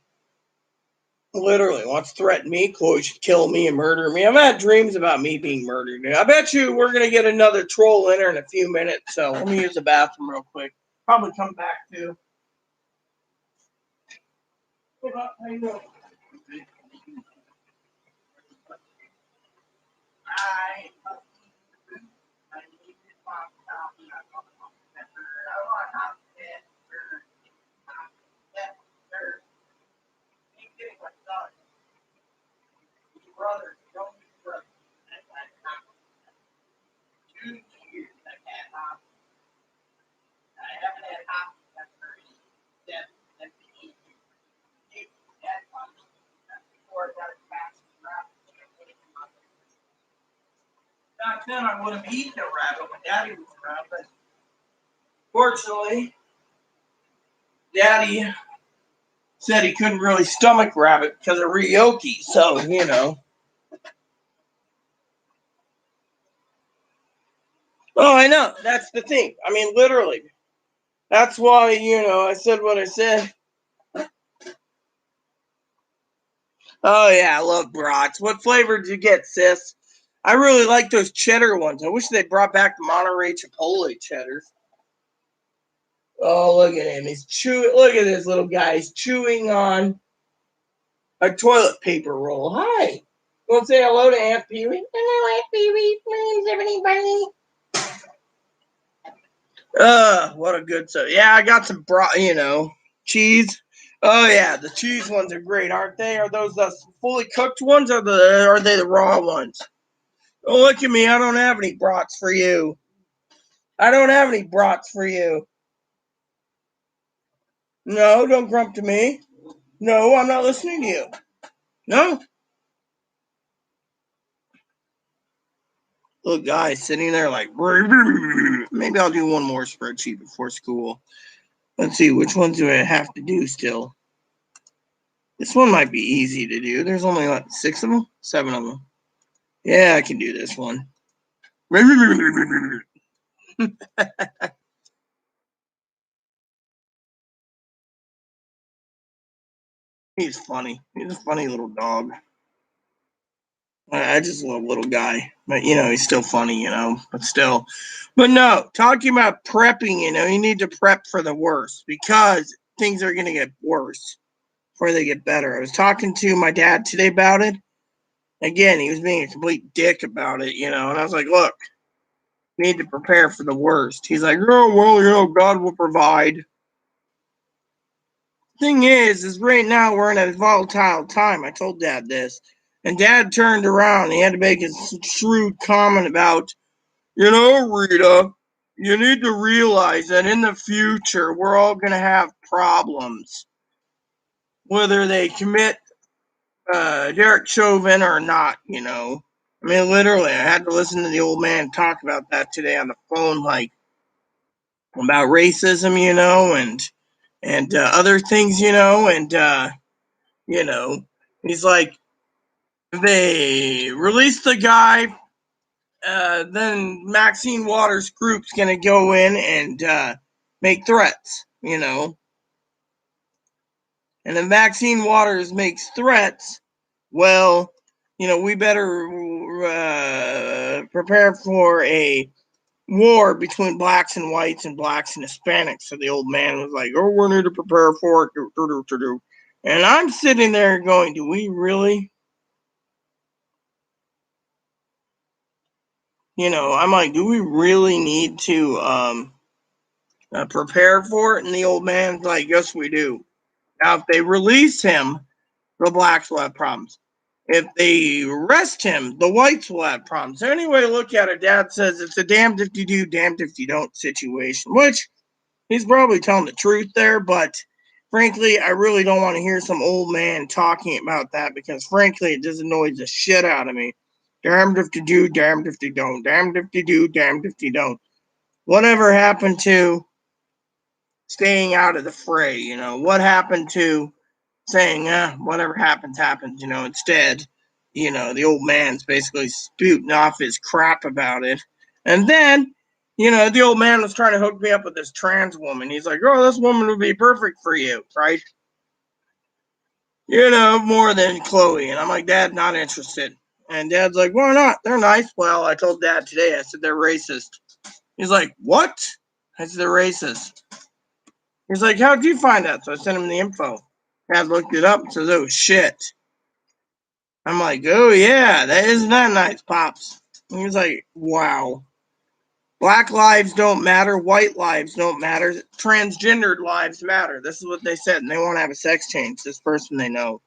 Literally wants to threaten me. Chloe should kill me and murder me. I've had dreams about me being murdered. I bet you we're going to get another troll in here in a few minutes. So let me use the bathroom real quick. Probably come back too. How you doing? Back then, I would have eaten a rabbit when Daddy was around, but fortunately, Daddy said he couldn't really stomach rabbit because of Ryoki. So, you know. Oh, I know. That's the thing. I mean, literally. That's why, you know, I said what I said. Oh, yeah, I love brats. What flavor did you get, sis? I really like those cheddar ones. I wish they brought back the Monterey Chipotle cheddars. Oh, look at him. He's chewing. Look at this little guy. He's chewing on a toilet paper roll. Hi. You want to say hello to Aunt Pee Wee? Hello, Aunt Pee Wee. My name's everybody. What a good stuff. Yeah, I got some cheese. Oh yeah, the cheese ones are great, aren't they? Are those the fully cooked ones or are they the raw ones? Oh, look at me. I don't have any brats for you. I don't have any brats for you. No, don't grump to me. No, I'm not listening to you. No. Little guy sitting there like, maybe I'll do one more spreadsheet before school. Let's see, which ones do I have to do still? This one might be easy to do. There's only like 6 of them? 7 of them. Yeah, I can do this one. He's funny. He's a funny little dog. I just love little guy. But, you know, he's still funny, you know, but still. But no, talking about prepping, you know, you need to prep for the worst because things are going to get worse before they get better. I was talking to my dad today about it. Again, he was being a complete dick about it, you know, and I was like, look, you need to prepare for the worst. He's like, oh, well, you know, God will provide. Thing is right now we're in a volatile time. I told Dad this. And Dad turned around and he had to make his shrewd comment about, you know, Rita, you need to realize that in the future we're all going to have problems. Whether they commit Derek Chauvin or not, you know. I mean, literally, I had to listen to the old man talk about that today on the phone, like about racism, you know, and other things, you know, and you know, he's like, they release the guy, then Maxine Waters' group's gonna go in and make threats, you know, and then Maxine Waters makes threats. Well, you know, we better prepare for a war between blacks and whites and blacks and Hispanics. So the old man was like, "Oh, we need to prepare for it." And I'm sitting there going, "Do we really?" I'm like, "Do we really need to prepare for it?" And the old man's like, "Yes, we do." Now, if they release him, the blacks will have problems. If they arrest him, the whites will have problems. So anyway, look at it. Dad says it's a damned if you do, damned if you don't situation, which he's probably telling the truth there. But frankly, I really don't want to hear some old man talking about that because frankly, it just annoys the shit out of me. Damned if you do, damned if you don't. Damned if you do, damned if you don't. Whatever happened to staying out of the fray? What happened to saying, whatever happens, happens, instead, the old man's basically spouting off his crap about it. And then, the old man was trying to hook me up with this trans woman. He's like, "Oh, this woman would be perfect for you, right? More than Chloe." And I'm like, "Dad, not interested." And Dad's like, "Why not? They're nice." Well, I told Dad today, I said, "They're racist." He's like, "What?" I said, "They're racist." He's like, "How'd you find that?" So I sent him the info. Dad looked it up and says, "Oh, shit." I'm like, "Oh, yeah, that isn't that nice, Pops." And he's like, "Wow. Black lives don't matter. White lives don't matter. Transgendered lives matter." This is what they said. And they want to have a sex change, this person they know.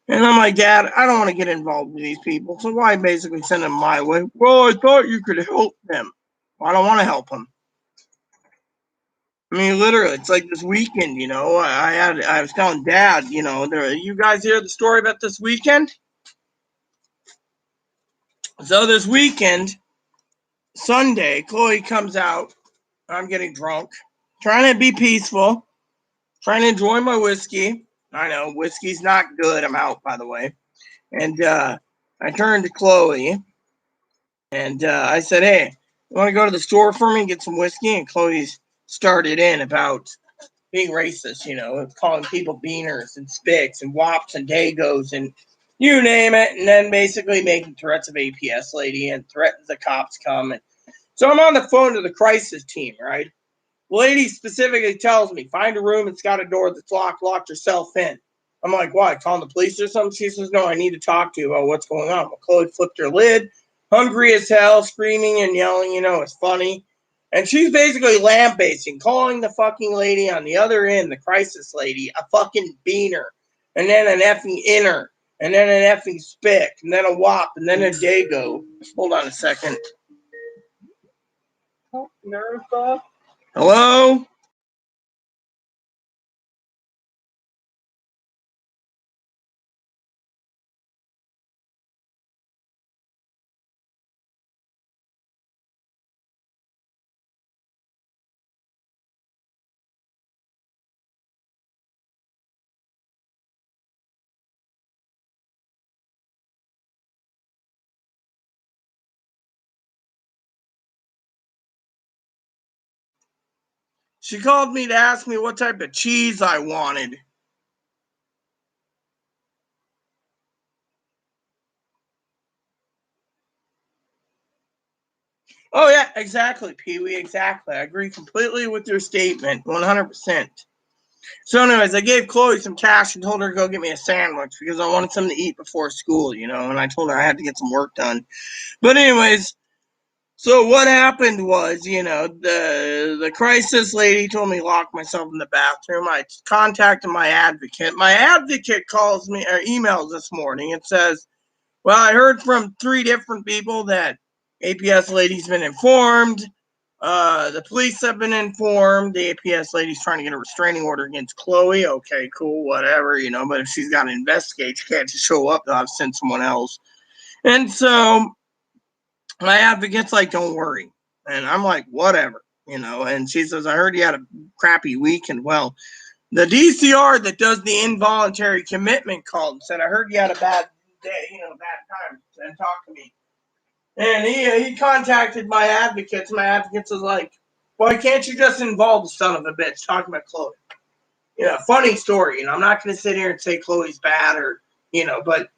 And I'm like, "Dad, I don't want to get involved with these people. So why basically send them my way?" "Well, I thought you could help them." "Well, I don't want to help them." I mean, literally, it's like this weekend, I was telling Dad, you guys hear the story about this weekend? So this weekend, Sunday, Chloe comes out. I'm getting drunk, trying to be peaceful, trying to enjoy my whiskey. I know whiskey's not good. I'm out, by the way. And I turned to Chloe and I said, "Hey, you want to go to the store for me and get some whiskey?" And Chloe's started in about being racist, calling people beaners and spics and wops and dagos and you name it. And then basically making threats of APS lady and threatens the cops come. And so I'm on the phone to the crisis team, right? The lady specifically tells me, "Find a room, it's got a door that's locked yourself in." I'm like, "Why, calling the police or something?" She says, "No, I need to talk to you about what's going on." Well, Chloe flipped her lid, hungry as hell, screaming and yelling, it's funny. And she's basically lambasting, calling the fucking lady on the other end, the crisis lady, a fucking beaner, and then an effing inner, and then an effing spick, and then a wop, and then a dago. Hold on a second. Oh, hello? She called me to ask me what type of cheese I wanted. Oh, yeah, exactly, Pee Wee, exactly. I agree completely with your statement, 100%. So, anyways, I gave Chloe some cash and told her to go get me a sandwich because I wanted something to eat before school, and I told her I had to get some work done. But, anyways, so what happened was, the crisis lady told me to lock myself in the bathroom. I contacted my advocate. My advocate calls me or emails this morning. It says, "Well, I heard from 3 different people that APS lady's been informed. The police have been informed. The APS lady's trying to get a restraining order against Chloe." Okay, cool, whatever, but if she's got to investigate, she can't just show up. They'll have to send someone else. And so my advocate's like, "Don't worry." And I'm like, "Whatever." And she says, "I heard you had a crappy weekend." Well, the DCR that does the involuntary commitment called and said, "I heard you had a bad day, bad time, and talk to me." And he contacted my advocates. My advocates was like, "Why can't you just involve the son of a bitch?" Talking about Chloe. Funny story. I'm not going to sit here and say Chloe's bad but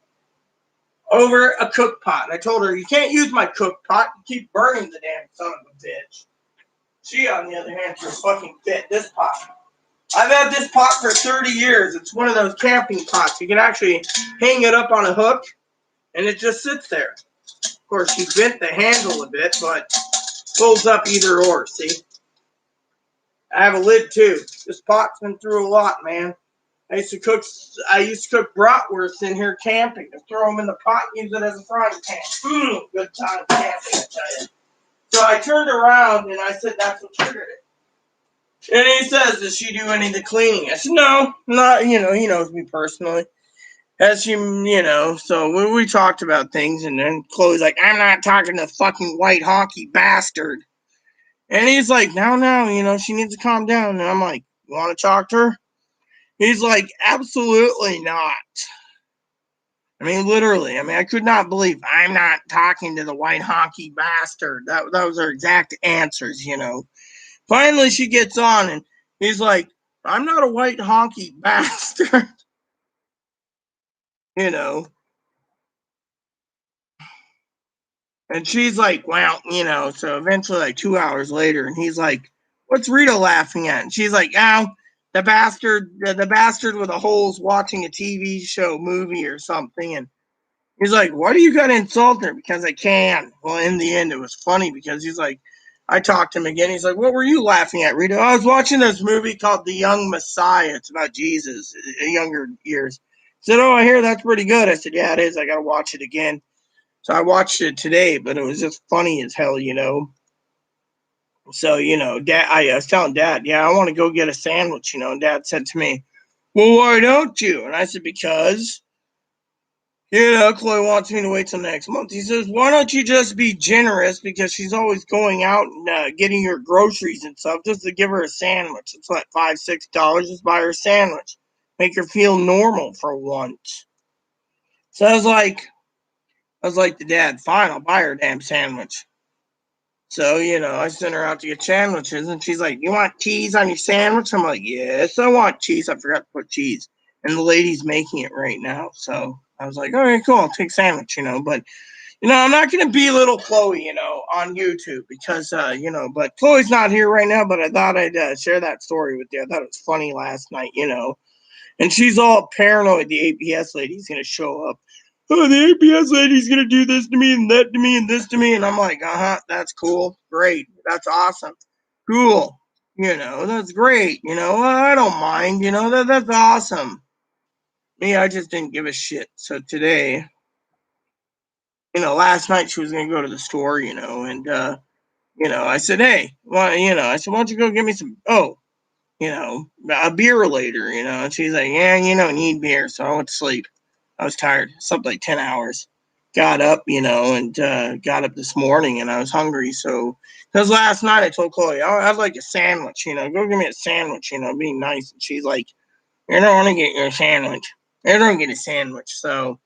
over a cook pot. I told her, you can't use my cook pot. You keep burning the damn son of a bitch. She, on the other hand, just fucking fit this pot. I've had this pot for 30 years. It's one of those camping pots. You can actually hang it up on a hook, and it just sits there. Of course, she bent the handle a bit, but pulls up either or, see? I have a lid, too. This pot's been through a lot, man. I used to cook bratwursts in here camping. I throw them in the pot and use it as a frying pan. Good time camping, I tell you. So I turned around and I said, that's what triggered it. And he says, does she do any of the cleaning? I said, no, not, he knows me personally. As so we talked about things, and then Chloe's like, I'm not talking to fucking white honky bastard. And he's like, no, she needs to calm down. And I'm like, you want to talk to her? He's like, absolutely not. I mean, literally. I mean, I could not believe I'm not talking to the white honky bastard. That was her exact answers, Finally, she gets on, and he's like, I'm not a white honky bastard. And she's like, well, so eventually, like 2 hours later, and he's like, what's Rita laughing at? And she's like, oh, the bastard with the holes watching a TV show, movie or something. And he's like, why do you got to insult her? Because I can. Well, in the end, it was funny because he's like, I talked to him again. He's like, what were you laughing at, Rita? I was watching this movie called The Young Messiah. It's about Jesus, younger years. He said, oh, I hear that's pretty good. I said, yeah, it is. I got to watch it again. So I watched it today, but it was just funny as hell, So, Dad, I was telling Dad, yeah, I want to go get a sandwich, and Dad said to me, well, why don't you? And I said, because, Chloe wants me to wait till next month. He says, why don't you just be generous, because she's always going out and getting her groceries and stuff, just to give her a sandwich. It's like $5, $6, just buy her a sandwich. Make her feel normal for once. So I was like to Dad, fine, I'll buy her a damn sandwich. So, I sent her out to get sandwiches, and she's like, you want cheese on your sandwich? I'm like, yes, I want cheese. I forgot to put cheese. And the lady's making it right now. So I was like, all right, cool, I'll take sandwich, But, I'm not going to belittle Chloe, on YouTube because, but Chloe's not here right now, but I thought I'd share that story with you. I thought it was funny last night, And she's all paranoid the APS lady's going to show up. Oh, the APS lady's going to do this to me and that to me and this to me. And I'm like, that's cool. Great. That's awesome. Cool. That's great. I don't mind. That's awesome. Me, I just didn't give a shit. So today, last night she was going to go to the store, and, I said, hey, well, I said, why don't you go get me some, a beer later, and she's like, yeah, need beer. So I went to sleep. I was tired. Slept like 10 hours. Got up, and got up this morning, and I was hungry. So, because last night I told Chloe, I'd like a sandwich, go give me a sandwich, being nice. And she's like, you don't want to get your sandwich. I don't get a sandwich. So,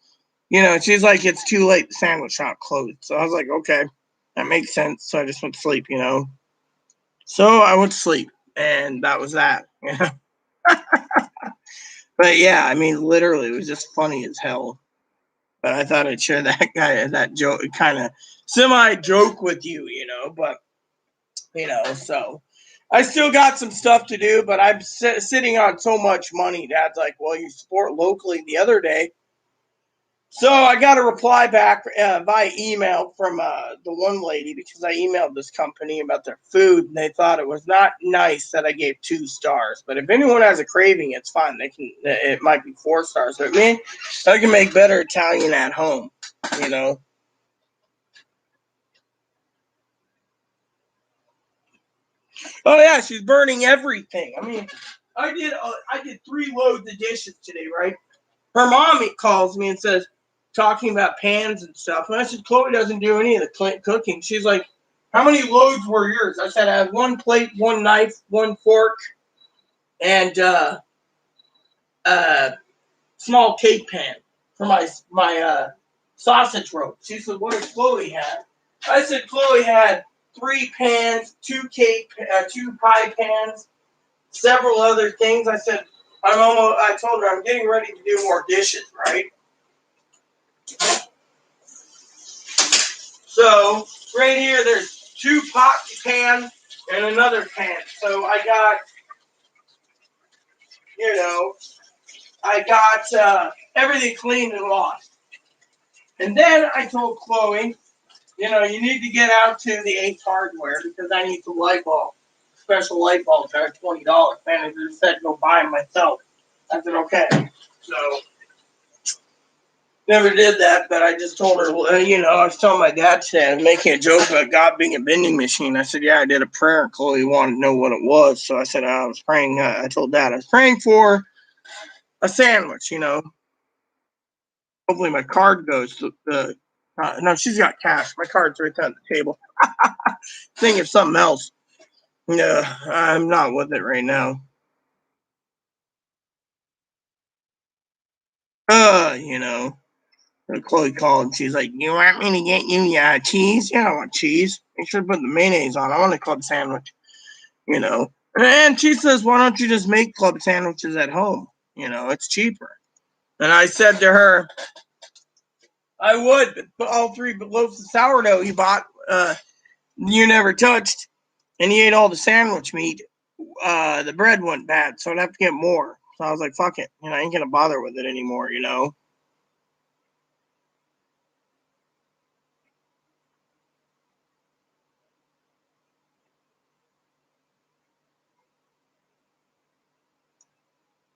she's like, it's too late. The sandwich shop closed. So I was like, okay, that makes sense. So I just went to sleep, So I went to sleep, and that was that, But yeah, I mean, literally, it was just funny as hell. But I thought I'd share that joke, kind of semi joke with you, But so I still got some stuff to do, but I'm sitting on so much money. Dad's like, well, you support locally the other day. So I got a reply back via email from the one lady because I emailed this company about their food, and they thought it was not nice that I gave 2 stars. But if anyone has a craving, it's fine. It might be 4 stars. But me, I can make better Italian at home, Oh yeah, she's burning everything. I mean, I did 3 loads of dishes today, right? Her mom calls me and says, talking about pans and stuff. And I said, Chloe doesn't do any of the cooking. She's like, how many loads were yours? I said, I have 1 plate, 1 knife, 1 fork, and small cake pan for my sausage roll. She said, what does Chloe have? I said, Chloe had 3 pans, 2 pie pans, several other things. I said, I told her I'm getting ready to do more dishes, right? So right here, there's 2 pot pans and another pan. So I got, everything cleaned and washed. And then I told Chloe, you need to get out to the Ace Hardware because I need some light bulbs. Special light bulbs are $20. Manager said go buy them myself. I said, okay. So, never did that, but I just told her, I was telling my dad today, I was making a joke about God being a vending machine. I said, yeah, I did a prayer, and Chloe wanted to know what it was. So I said, I was praying, I told Dad I was praying for a sandwich, Hopefully my card goes to the, no, she's got cash. My card's right there on the table. Think of something else. No, I'm not with it right now. Chloe called and she's like, you want me to get you cheese? Yeah, I want cheese. Make sure to put the mayonnaise on. I want a club sandwich, And she says, why don't you just make club sandwiches at home? It's cheaper. And I said to her, I would, but all 3 loaves of sourdough you bought, you never touched, and you ate all the sandwich meat. The bread went bad, so I'd have to get more. So I was like, fuck it. I ain't going to bother with it anymore,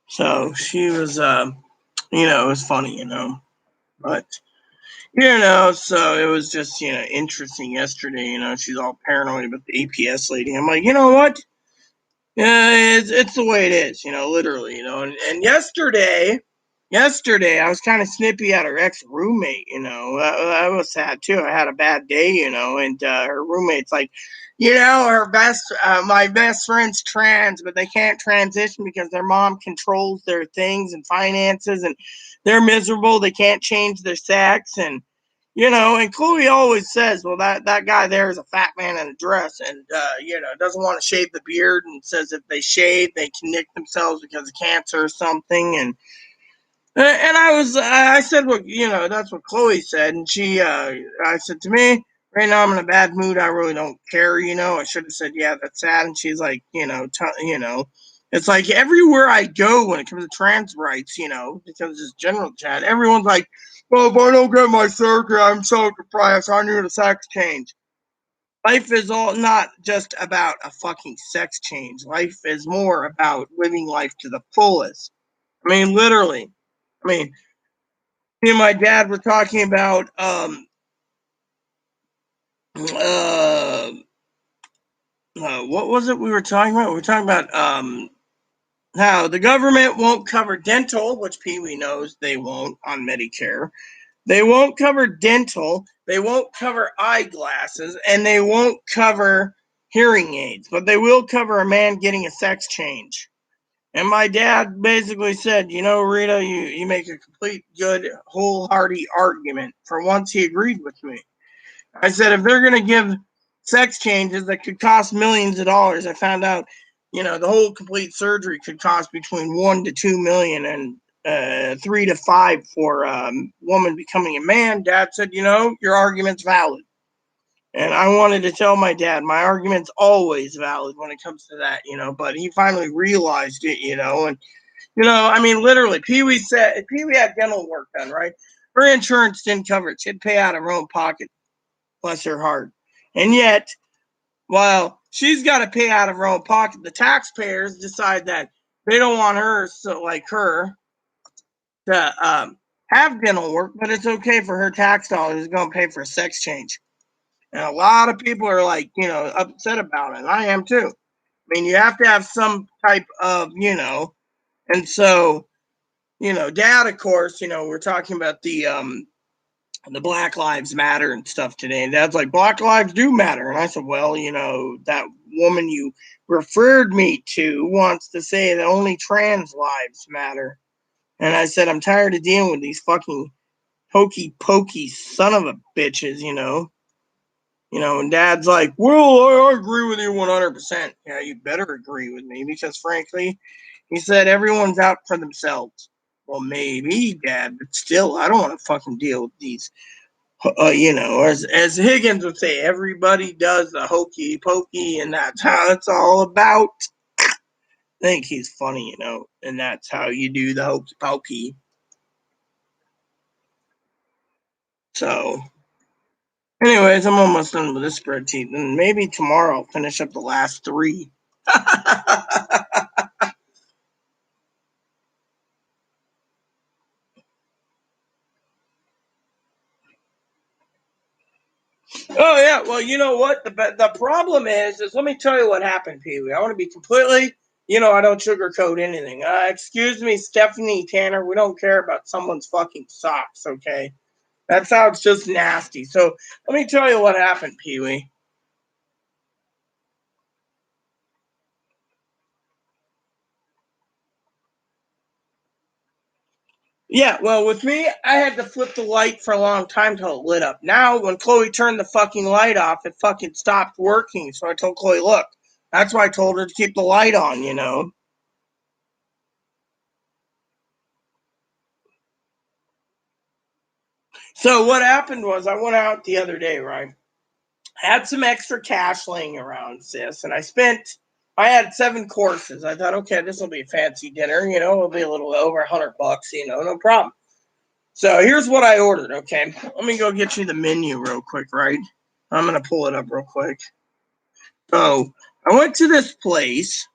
So she was, it was funny, but, so it was just, interesting yesterday, she's all paranoid about the APS lady. I'm like, you know what? Yeah, it's the way it is, literally, and yesterday I was kind of snippy at her ex-roommate, that was sad too. I had a bad day, and her roommate's like, my best friend's trans, but they can't transition because their mom controls their things and finances, and they're miserable. They can't change their sex, and and Chloe always says, well, that guy there is a fat man in a dress and, doesn't want to shave the beard and says if they shave, they can nick themselves because of cancer or something. And I said, well, that's what Chloe said. And I said to me, right now I'm in a bad mood. I really don't care. I should have said, yeah, that's sad. And she's like, it's like everywhere I go when it comes to trans rights, because it's general chat, everyone's like, well, if I don't get my surgery, I'm so depressed. I need a sex change. Life is all not just about a fucking sex change. Life is more about living life to the fullest. I mean, literally. I mean, me and my dad were talking about uh, what was it we were talking about? We were talking about how the government won't cover dental, which Pee Wee knows they won't on Medicare. They won't cover dental, they won't cover eyeglasses, and they won't cover hearing aids, but they will cover a man getting a sex change. And my dad basically said, Rita, you make a complete, good, wholehearted argument. For once, he agreed with me. I said, if they're going to give sex changes that could cost millions of dollars, I found out, the whole complete surgery could cost between 1 to 2 million and 3 to 5 for a woman becoming a man. Dad said, your argument's valid. And I wanted to tell my dad, my argument's always valid when it comes to that, but he finally realized it, and, I mean, literally, Pee Wee had dental work done, right? Her insurance didn't cover it. She'd pay out of her own pocket, bless her heart. And yet, while she's got to pay out of her own pocket, the taxpayers decide that they don't want her, so like her, to have dental work, but it's okay for her tax dollars to go and pay for a sex change. And a lot of people are like, upset about it. And I am too. I mean, you have to have some type of, and so, Dad, of course, we're talking about the Black Lives Matter and stuff today. And Dad's like, Black lives do matter. And I said, well, that woman you referred me to wants to say that only trans lives matter. And I said, I'm tired of dealing with these fucking hokey pokey son of a bitches, and Dad's like, well, I agree with you 100%. Yeah, you better agree with me because, frankly, he said everyone's out for themselves. Well, maybe, Dad, but still, I don't want to fucking deal with these You know, as Higgins would say, everybody does the hokey pokey, and that's how it's all about. I think he's funny, you know, and that's how you do the hokey pokey. So, anyways, I'm almost done with this spreadsheet, and maybe tomorrow I'll finish up the last three. Oh yeah, well, you know what? The problem is let me tell you what happened, Pee Wee. I want to be completely, you know, I don't sugarcoat anything. Excuse me, Stephanie Tanner. We don't care about someone's fucking socks, okay? That sounds just nasty. So let me tell you what happened, Pee Wee. Yeah, well, with me, I had to flip the light for a long time till it lit up. Now, when Chloe turned the fucking light off, it fucking stopped working. So I told Chloe, look, that's why I told her to keep the light on, you know? So what happened was I went out the other day, right? Had some extra cash laying around, sis, and I had 7 courses. I thought, okay, this will be a fancy dinner, you know, it'll be a little over $100, you know, no problem. So here's what I ordered, okay? Let me go get you the menu real quick, right? I'm gonna pull it up real quick. So I went to this place,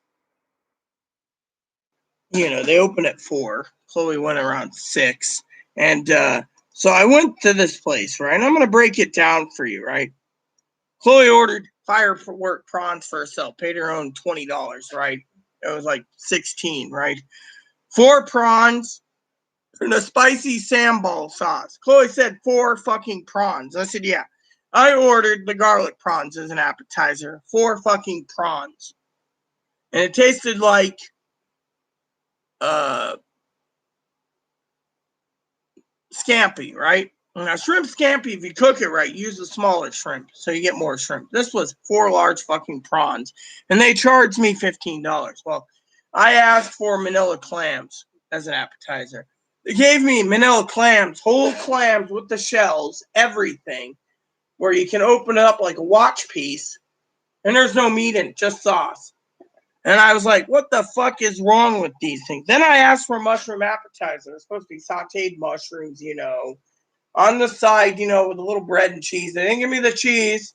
you know, they open at 4. Chloe went around 6. And so I went to this place, right? And I'm gonna break it down for you, right? Chloe ordered firework prawns for herself, paid her own $20, right? It was like 16, right? 4 prawns and a spicy sambal sauce. Chloe said 4 fucking prawns. I said, yeah. I ordered the garlic prawns as an appetizer. 4 fucking prawns. And it tasted like uh scampi, right? Now, shrimp scampi, if you cook it right, use the smaller shrimp so you get more shrimp. This was 4 large fucking prawns, and they charged me $15. Well, I asked for manila clams as an appetizer. They gave me manila clams, whole clams with the shells, everything, where you can open it up like a watch piece, and there's no meat in it, just sauce. And I was like, what the fuck is wrong with these things? Then I asked for a mushroom appetizer. It's supposed to be sauteed mushrooms, you know, on the side, you know, with a little bread and cheese. They didn't give me the cheese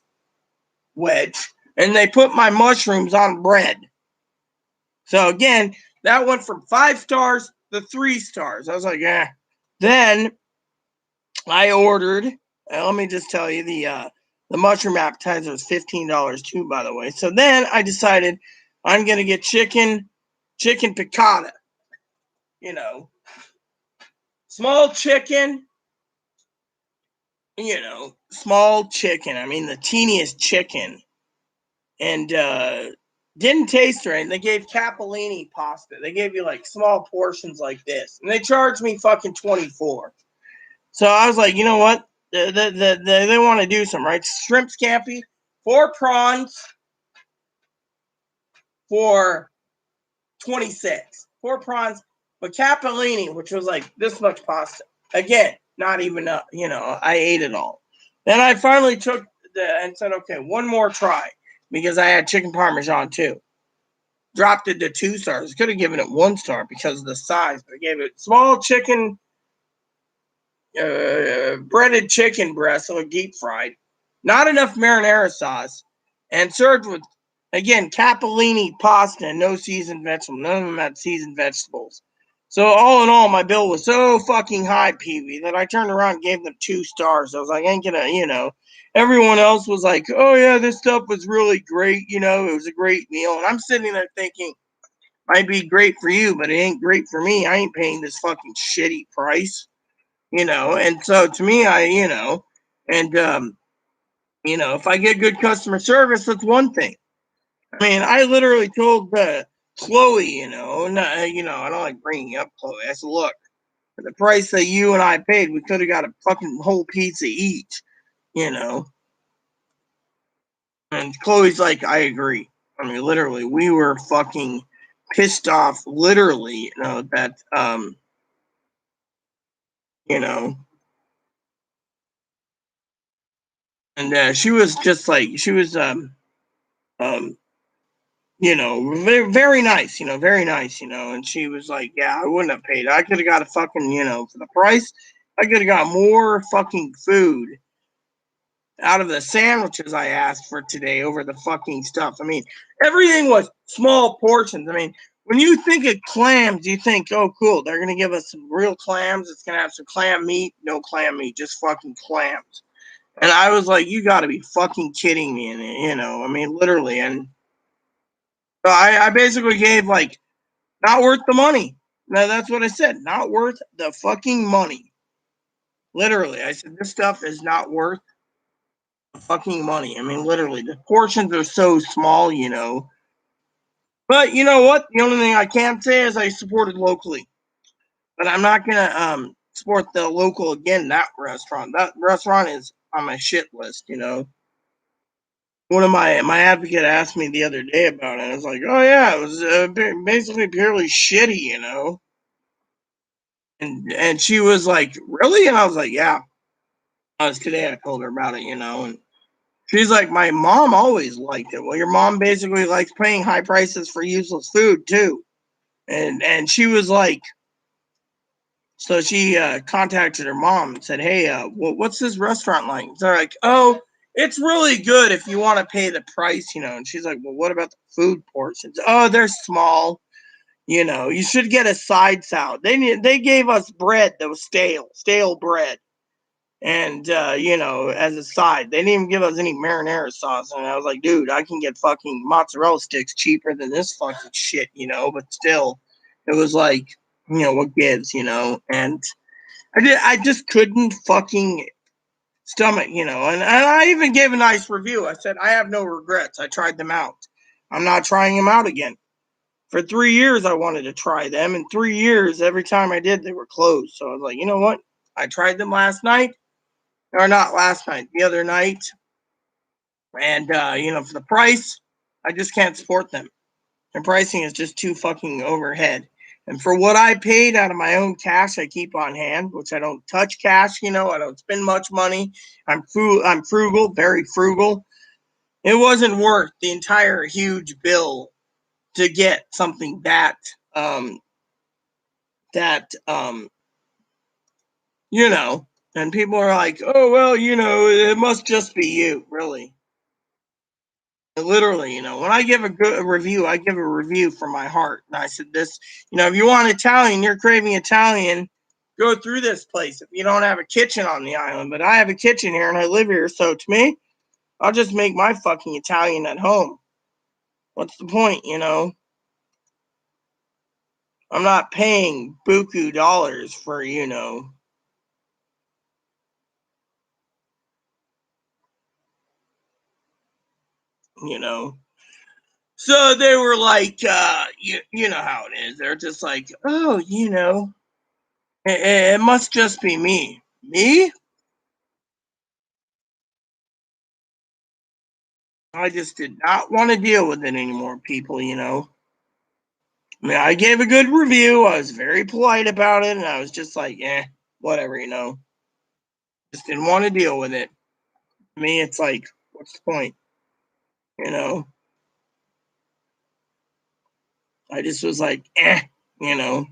wedge, and they put my mushrooms on bread. So again, that went from 5 stars to 3 stars. I was like, eh. Then I ordered. Let me just tell you the mushroom appetizer is $15 too, by the way. So then I decided I'm gonna get chicken piccata. You know, small chicken. You know, small chicken. I mean, the teeniest chicken, and didn't taste right. And they gave capellini pasta. They gave you like small portions like this, and they charged me fucking 24. So I was like, you know what? They want to do some right. Shrimp scampi, 4 prawns for 26. 4 prawns, but capellini, which was like this much pasta. Again, not even you know, I ate it all. Then I finally took and said, okay, one more try because I had chicken parmesan too. Dropped it to 2 stars. Could have given it 1 star because of the size, but I gave it small chicken, breaded chicken breast, so deep fried, not enough marinara sauce, and served with again capellini pasta and no seasoned vegetables. None of them had seasoned vegetables. So all in all, my bill was so fucking high, Pee-wee, that I turned around and gave them 2 stars. I was like, I ain't gonna, you know. Everyone else was like, oh yeah, this stuff was really great, you know, it was a great meal. And I'm sitting there thinking, might be great for you, but it ain't great for me. I ain't paying this fucking shitty price, you know. And so to me, you know, and you know, if I get good customer service, that's one thing. I mean, I literally told Chloe, you know, you know, I don't like bringing up Chloe. I said, look, for the price that you and I paid, we could have got a fucking whole pizza each, you know. And Chloe's like, I agree. I mean, literally, we were fucking pissed off, literally, you know, that you know, And she was just like, she was, very, very nice, very nice, and she was like, yeah, I wouldn't have paid. I could have got a fucking, for the price, I could have got more fucking food out of the sandwiches I asked for today over the fucking stuff. I mean, everything was small portions. I mean, when you think of clams, you think, oh, cool, they're going to give us some real clams. It's going to have some clam meat. No clam meat, just fucking clams. And I was like, you got to be fucking kidding me. And, I mean, literally. And so I basically gave, like, not worth the money. No, that's what I said. Not worth the fucking money. Literally. I said, this stuff is not worth fucking money. I mean, literally, the portions are so small, But you know what? The only thing I can say is I supported locally, but I'm not gonna support the local again. That restaurant, is on my shit list. One of my advocate asked me the other day about it. I was like, oh yeah, it was basically purely shitty, And she was like, really? And I was like, yeah. Today I told her about it, and she's like, my mom always liked it. Well, your mom basically likes paying high prices for useless food too. And she was like, so she contacted her mom and said, hey, what's this restaurant like? They're like, oh, it's really good if you want to pay the price, And she's like, well, what about the food portions? Oh, they're small. You should get a side salad. They gave us bread that was stale bread. And, as a side, they didn't even give us any marinara sauce. And I was like, dude, I can get fucking mozzarella sticks cheaper than this fucking shit, but still, it was like, what gives, and I just couldn't fucking stomach, and I even gave a nice review. I said, I have no regrets. I tried them out. I'm not trying them out again. For 3 years, I wanted to try them. In 3 years, every time I did, they were closed. So I was like, you know what? I tried them last night. Or not last night, the other night. And, for the price, I just can't support them. Their pricing is just too fucking overhead. And for what I paid out of my own cash, I keep on hand, which I don't touch cash. I don't spend much money. I'm frugal, very frugal. It wasn't worth the entire huge bill to get something um, that you know. And people are like, oh well, it must just be you, really. Literally, when I give a good review, I give a review from my heart. And I said, this, if you want Italian, you're craving Italian, go through this place if you don't have a kitchen on the island. But I have a kitchen here and I live here. So to me, I'll just make my fucking Italian at home. What's the point, I'm not paying buku dollars for, you know. So they were like, you know how it is. They're just like, oh, it must just be me. Me? I just did not want to deal with it anymore, people, I mean, I gave a good review. I was very polite about it, and I was just like, whatever, Just didn't want to deal with it. To me, it's like, what's the point? You know? I just was like, you know.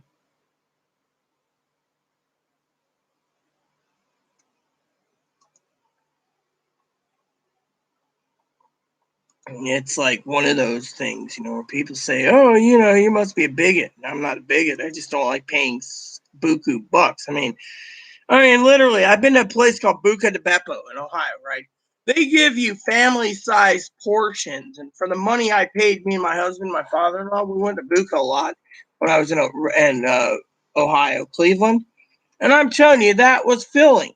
It's like one of those things, where people say, oh, you must be a bigot. I'm not a bigot. I just don't like paying buku bucks. I mean, literally, I've been to a place called Buca di Beppo in Ohio, right? They give you family-sized portions, and for the money I paid, me and my husband, my father-in-law, we went to Buca a lot when I was in Ohio, Cleveland, and I'm telling you, that was filling.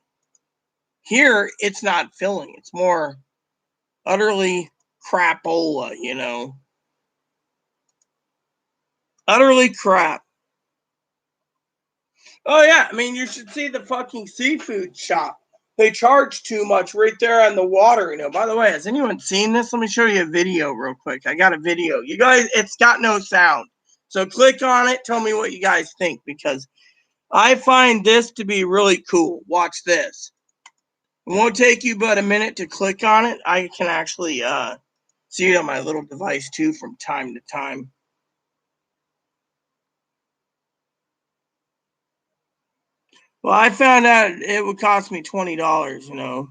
Here, it's not filling; it's more utterly crapola, utterly crap. Oh yeah, I mean, you should see the fucking seafood shop. They charge too much right there on the water, By the way, has anyone seen this? Let me show you a video real quick. I got a video. You guys, it's got no sound. So click on it. Tell me what you guys think because I find this to be really cool. Watch this. It won't take you but a minute to click on it. I can actually see it on my little device too from time to time. Well, I found out it would cost me $20, you know.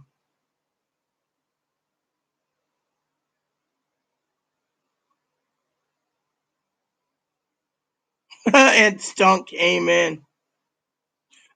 It stunk, amen.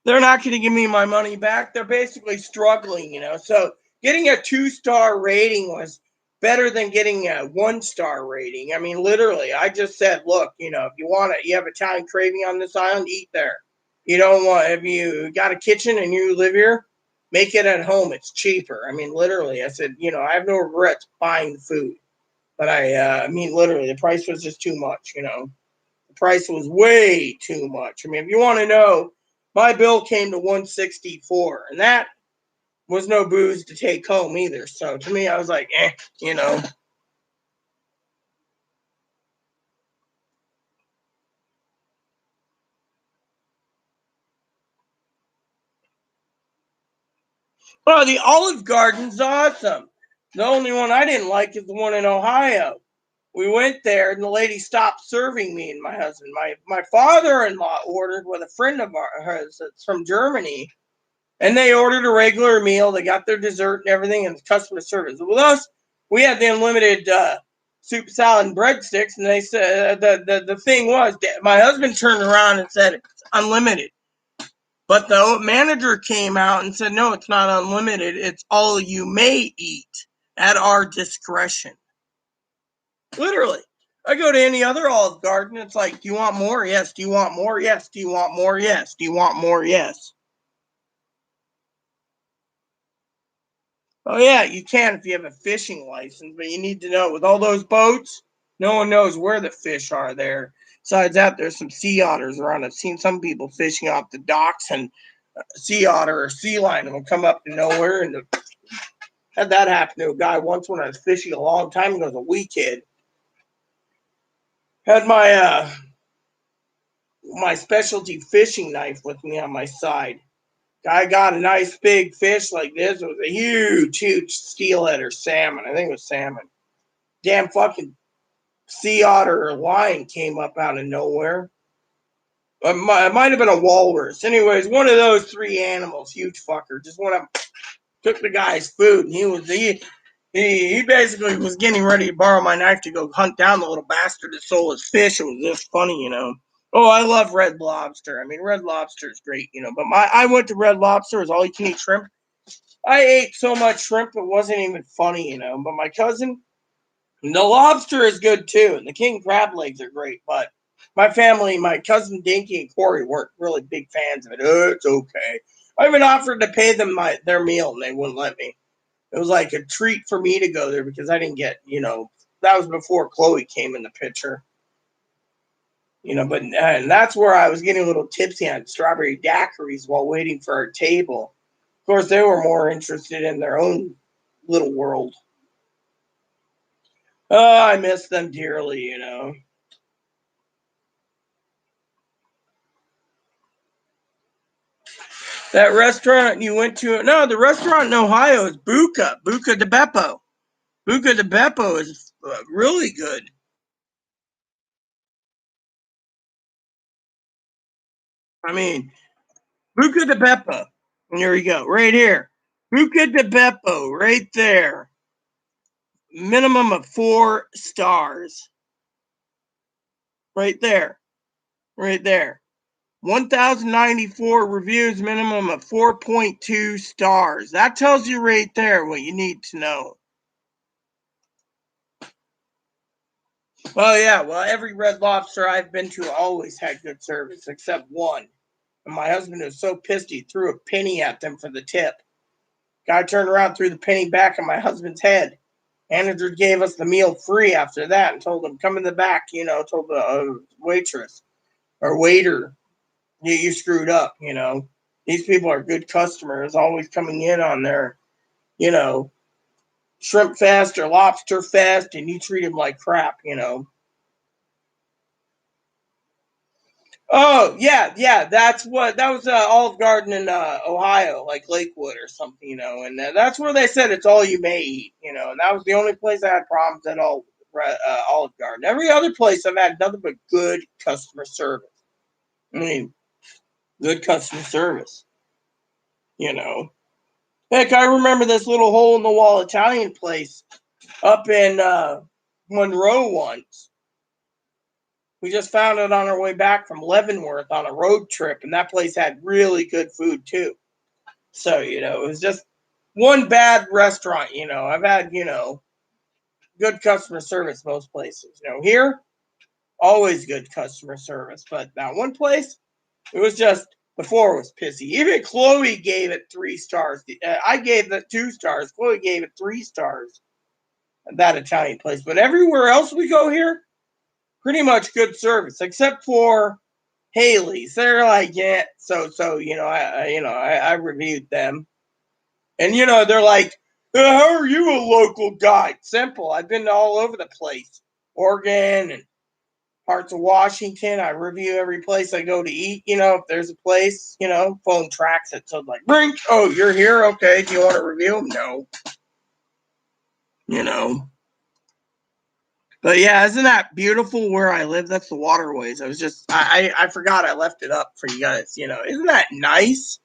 They're not going to give me my money back. They're basically struggling, you know. So getting a 2-star rating was better than getting a 1-star rating. I mean, literally, I just said, look, you know, if you want it, you have Italian craving on this island, eat there. You don't want, if you got a kitchen and you live here, make it at home. It's cheaper. I mean, literally, I said, you know, I have no regrets buying the food. But I mean, literally, the price was just too much, you know. The price was way too much. I mean, if you want to know, my bill came to 164, and that was no booze to take home either. So to me, I was like, you know. Well, the Olive Garden's awesome. The only one I didn't like is the one in Ohio. We went there, and the lady stopped serving me and my husband. My father-in-law ordered with a friend of ours that's from Germany, and they ordered a regular meal. They got their dessert and everything, and customer service. With us, we had the unlimited soup, salad, and breadsticks. And they said the thing was, my husband turned around and said it's unlimited. But the manager came out and said, no, it's not unlimited. It's all you may eat at our discretion. Literally. I go to any other Olive Garden. It's like, do you want more? Yes. Do you want more? Yes. Do you want more? Yes. Do you want more? Yes. Oh yeah, you can if you have a fishing license, but you need to know with all those boats, no one knows where the fish are there. Besides that, there's some sea otters around. I've seen some people fishing off the docks, and a sea otter or sea lion will come up to nowhere. And had that happen to a guy once when I was fishing a long time ago as a wee kid. Had my specialty fishing knife with me on my side. Guy got a nice big fish like this. It was a huge steelhead or salmon. I think it was salmon. Damn fucking sea otter or lion came up out of nowhere. It might have been a walrus. Anyways, one of those three animals, huge fucker, just went up, took the guy's food, and he basically was getting ready to borrow my knife to go hunt down the little bastard that stole his fish. It was this funny, you know. Oh, I love Red Lobster. I mean, Red Lobster is great, you know. But I went to Red Lobster. It was all you can eat shrimp. I ate so much shrimp it wasn't even funny, you know. But my cousin, the lobster is good too, and the king crab legs are great. But my family, my cousin Dinky and Corey weren't really big fans of it. Oh, it's okay. I even offered to pay them their meal, and they wouldn't let me. It was like a treat for me to go there because I didn't get, you know, that was before Chloe came in the picture, you know. But and that's where I was getting a little tipsy on strawberry daiquiris while waiting for our table. Of course, they were more interested in their own little world. Oh, I miss them dearly, you know. That restaurant you went to, no, the restaurant in Ohio is Buca de Beppo. Buca de Beppo is really good. I mean, Buca de Beppo. Here we go, right here. Buca de Beppo, right there. Minimum of 4 stars. Right there. Right there. 1,094 reviews, minimum of 4.2 stars. That tells you right there what you need to know. Well, yeah. Well, every Red Lobster I've been to always had good service, except one. And my husband was so pissed he threw a penny at them for the tip. Guy turned around, threw the penny back at my husband's head. Manager gave us the meal free after that and told him, come in the back, you know, told the waitress or waiter, you screwed up, you know. These people are good customers, always coming in on their, you know, shrimp fest or lobster fest, and you treat them like crap, you know. Oh yeah. That was Olive Garden in Ohio, like Lakewood or something, and that's where they said it's all you may eat, and that was the only place I had problems at all. Olive Garden. Every other place I've had nothing but good customer service. I mean, good customer service. Heck, I remember this little hole in the wall Italian place up in Monroe once. We just found it on our way back from Leavenworth on a road trip, and that place had really good food too. So, it was just one bad restaurant, I've had, good customer service most places. Here, always good customer service. But that one place, it was just, before it was pissy. Even Chloe gave it 3 stars. I gave it 2 stars. Chloe gave it 3 stars. That Italian place. But everywhere else we go here, pretty much good service, except for Haley's. They're like, yeah, so, I reviewed them. And, they're like, how are you a local guide? Simple. I've been all over the place. Oregon and parts of Washington. I review every place I go to eat. If there's a place, phone tracks it. So, like, Brink, oh, you're here? Okay. Do you want to review them? No. But yeah, isn't that beautiful where I live? That's the waterways. I forgot I left it up for you guys. Isn't that nice?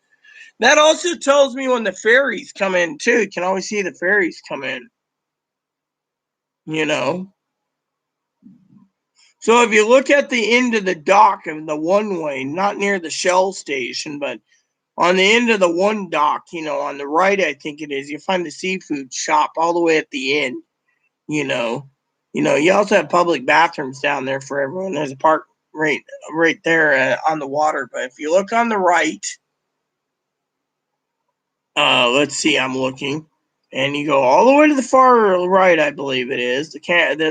That also tells me when the ferries come in too. You can always see the ferries come in. So if you look at the end of the dock of the one way, not near the Shell station, but on the end of the one dock, on the right, I think it is, you find the seafood shop all the way at the end. You also have public bathrooms down there for everyone. There's a park right there on the water. But if you look on the right, let's see, I'm looking, and you go all the way to the far right, I believe it is.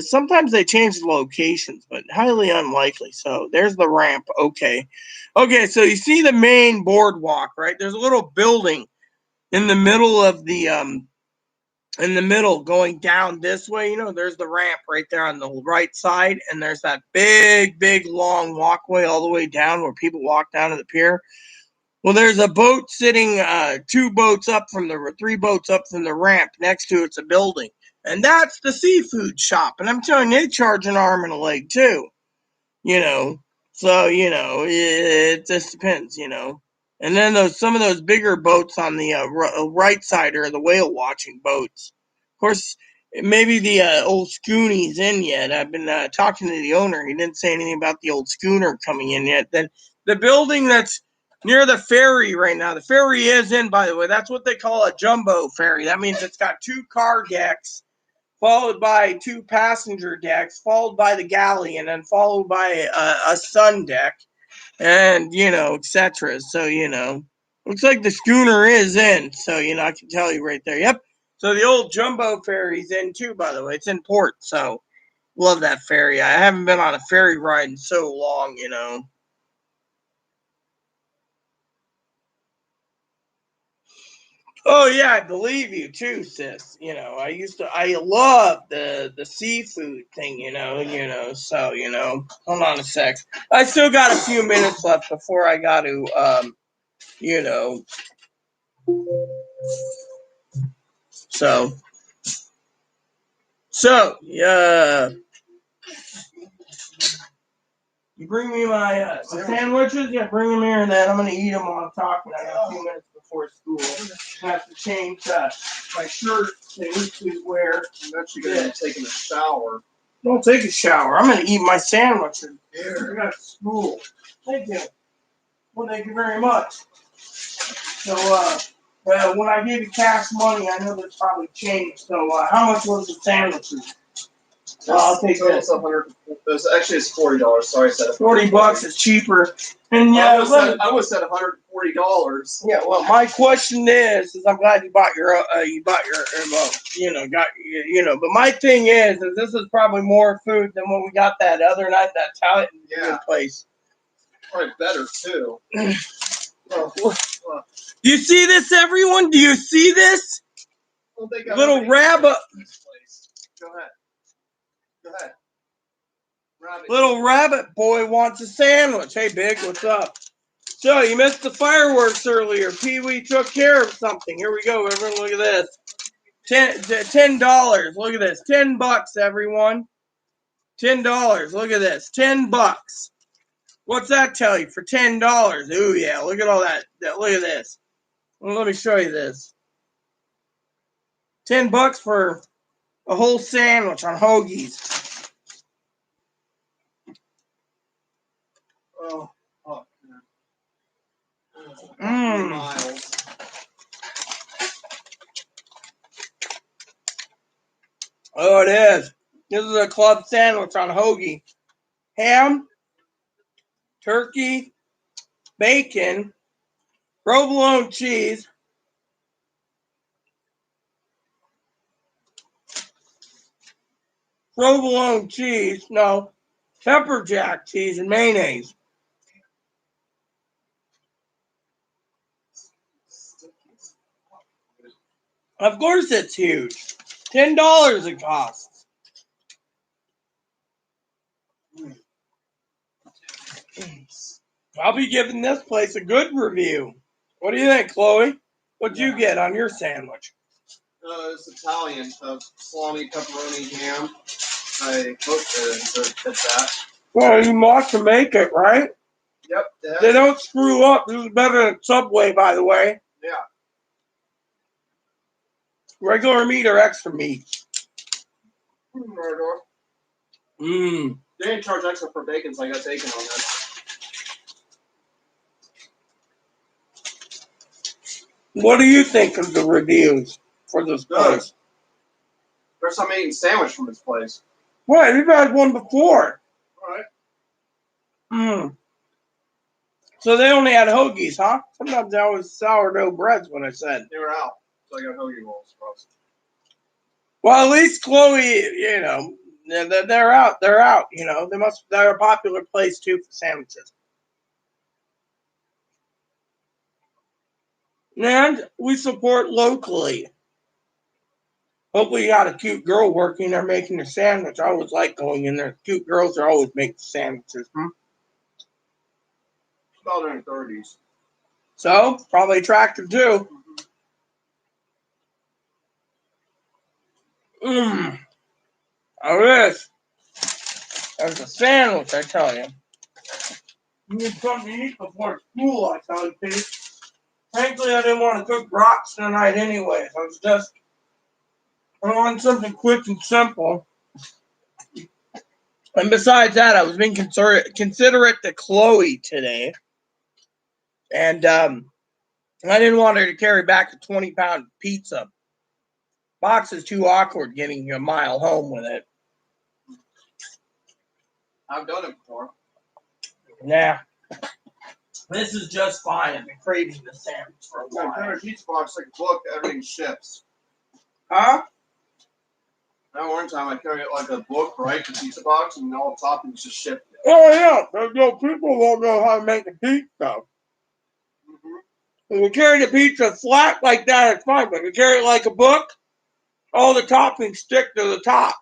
Sometimes they change the locations, but highly unlikely. So there's the ramp. Okay, so you see the main boardwalk, right? There's a little building in the middle of the in the middle going down this way. There's the ramp right there on the right side, and there's that big long walkway all the way down where people walk down to the pier. Well, there's a boat sitting 3 boats up from the ramp. Next to it's a building, and that's the seafood shop. And I'm telling you, they charge an arm and a leg too. So it just depends. And then some of those bigger boats on the right side are the whale watching boats. Of course, maybe the old schooner's in yet. I've been talking to the owner. He didn't say anything about the old schooner coming in yet. Then the building that's near the ferry right now, the ferry is in, by the way. That's what they call a jumbo ferry. That means it's got 2 car decks, followed by 2 passenger decks, followed by the galley, and then followed by a sun deck, and etc. So looks like the schooner is in. So I can tell you right there. Yep. So the old jumbo ferry's in too. By the way, it's in port. So love that ferry. I haven't been on a ferry ride in so long. Oh yeah, I believe you too, sis. I love the seafood thing, so hold on a sec. I still got a few minutes left before I got to you know, so yeah. You bring me my sandwiches? Yeah, bring them here, and then I'm gonna eat them while I'm talking. I got a few minutes before school. I have to change my shirt to wear. I'm actually gonna be taking a shower. Don't take a shower. I'm gonna eat my sandwiches. Here, I got school. Thank you. Well, thank you very much. So, when I give you cash money, I know there's probably change. So, how much was the sandwiches? I'll take that. Actually, it's $40. Sorry, I said it. $40 is cheaper. And I would said $140. Yeah. Well, my question is I'm glad you bought your But my thing is this is probably more food than what we got that other night, that Italian place. Probably better too. Do you see this, everyone? Do you see this? Well, they got little rabbit. Go ahead. Little rabbit boy wants a sandwich. Hey, Big, what's up? So, you missed the fireworks earlier. Pee-wee took care of something. Here we go, everyone. Look at this. $10. Look at this. $10, everyone. $10. Look at this. $10. What's that tell you for $10? Ooh, yeah. Look at all that. Look at this. Well, let me show you this. $10 for a whole sandwich on hoagies. Oh, Mmm. miles. Oh, it is. This is a club sandwich on hoagie. Ham, turkey, bacon, provolone cheese, pepper jack cheese, and mayonnaise. Of course it's huge. $10 it costs. I'll be giving this place a good review. What do you think, Chloe? What'd you get on your sandwich? It's Italian. Salami, pepperoni, ham. I cooked it and did that. Well, you must to make it, right? Yep. They don't screw up. This is better than Subway, by the way. Yeah. Regular meat or extra meat? Mmm. They didn't charge extra for bacon, so I got bacon on that. What do you think of the reviews for this place? First time eating sandwich from this place. What? You've had one before. All right. Mmm. So they only had hoagies, huh? Sometimes they always sourdough breads when I said. They were out, so I got hoagie rolls. Well, at least Chloe, you know, they're out. They're out. You know, they're a popular place too for sandwiches. And we support locally. Hopefully you got a cute girl working there making a sandwich. I always like going in there. Cute girls are always making sandwiches. About in their 30s. So, probably attractive too. Mmm. Oh, this. There's a sandwich, I tell you. You need something to eat before school, I tell you, Pete. Frankly, I didn't want to cook rocks tonight anyways. I wanted something quick and simple. And besides that, I was being considerate to Chloe today. And I didn't want her to carry back a 20-pound pizza. Box is too awkward getting a mile home with it. I've done it before. Nah. This is just fine. I've been craving the sandwich for a while. I carry a pizza box like a book, everything ships. Huh? That one time I carry it like a book, right? The pizza box, and all the toppings just shipped. Oh, yeah. There's no people won't know how to make a pizza. If you carry the pizza flat like that, it's fine. But if you carry it like a book, all the toppings stick to the top.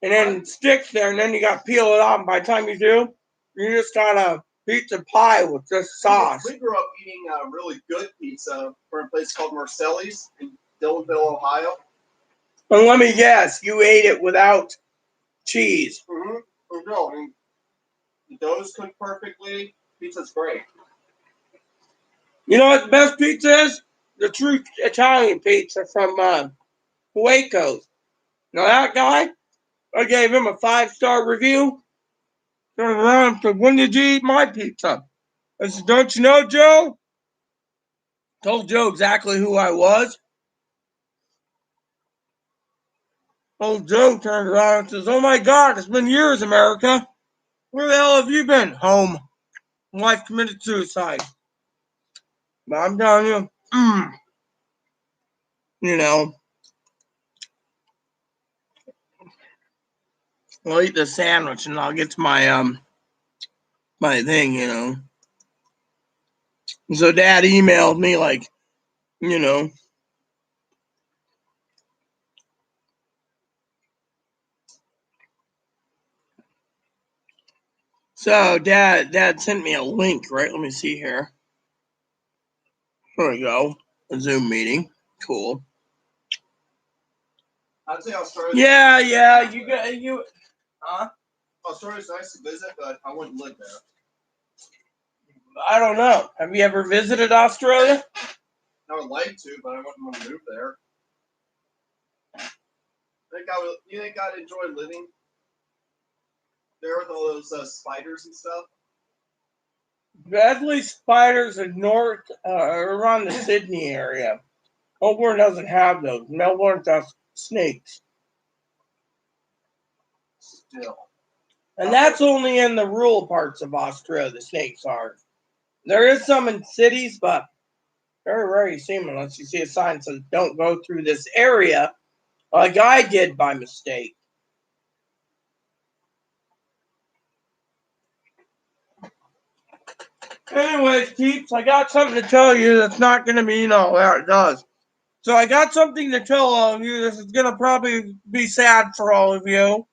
And then it sticks there, and then you got to peel it off. And by the time you do, you just got a pizza pie with just sauce. We grew up eating really good pizza from a place called Marcelli's in Dillonville, Ohio. And let me guess, you ate it without cheese. No, I mean, the dough's cooked perfectly. Pizza's great. You know what the best pizza is? The true Italian pizza from Waco's. Now that guy, I gave him a 5-star review. Turned around and said, "When did you eat my pizza?" I said, "Don't you know, Joe?" Told Joe exactly who I was. Old Joe turned around and says, "Oh my God, it's been years, America. Where the hell have you been?" "Home. Wife committed suicide." But I'm telling you, you know, I'll eat the sandwich and I'll get to my my thing, you know. So Dad emailed me like, you know, So Dad sent me a link, right? Let me see here. There we go. A Zoom meeting. Cool. I'd say Australia. Yeah. You. Huh? Australia's nice to visit, but I wouldn't live there. I don't know. Have you ever visited Australia? I would like to, but I wouldn't want to move there. You think I'd enjoy living there with all those spiders and stuff? Deadly spiders in north, around the Sydney area. Melbourne doesn't have those. Melbourne has snakes. Still. And that's only in the rural parts of Australia, the snakes are. There is some in cities, but very rare you see them unless you see a sign that says don't go through this area, like I did by mistake. Anyways, peeps, I got something to tell you that's not going to be, it does. So I got something to tell all of you. This is going to probably be sad for all of you.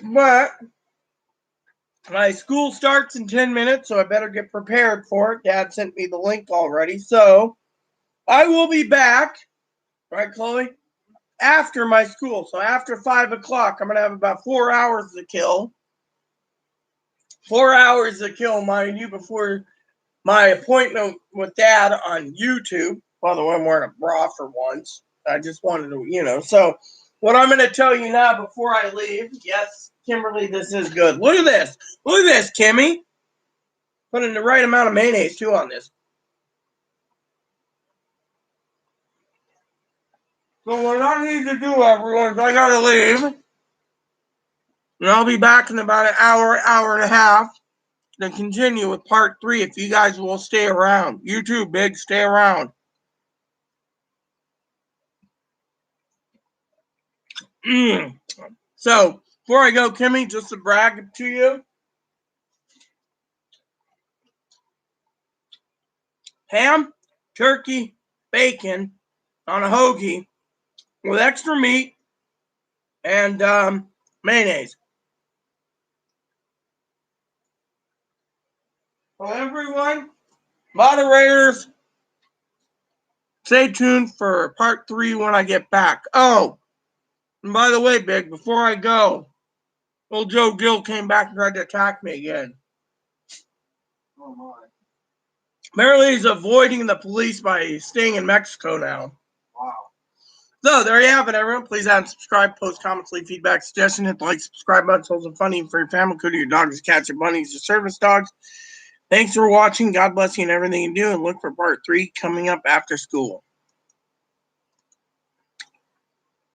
But my school starts in 10 minutes, so I better get prepared for it. Dad sent me the link already. So I will be back, right, Chloe? After my school. So after 5 o'clock, I'm going to have about 4 hours to kill. 4 hours to kill, mind you, before my appointment with Dad on YouTube. By the way, I'm wearing a bra for once. I just wanted to, So what I'm going to tell you now before I leave, yes, Kimberly, this is good. Look at this. Look at this, Kimmy. Putting the right amount of mayonnaise, too, on this. So what I need to do, everyone, is I got to leave. And I'll be back in about an hour and a half to continue with part 3 if you guys will stay around. You too, Big, stay around. So, before I go, Kimmy, just to brag to you, ham, turkey, bacon on a hoagie with extra meat and mayonnaise. So, everyone, moderators, stay tuned for part 3 when I get back. Oh, and by the way, Big, before I go, old Joe Gill came back and tried to attack me again. Oh my. Apparently, he's avoiding the police by staying in Mexico now. Wow. So, there you have it, everyone. Please add and subscribe, post comments, leave feedback, suggestions, hit the like, subscribe button, so it's funny for your family, including your dogs, cats, your bunnies, your service dogs. Thanks for watching. God bless you and everything you do, and look for part 3 coming up after school.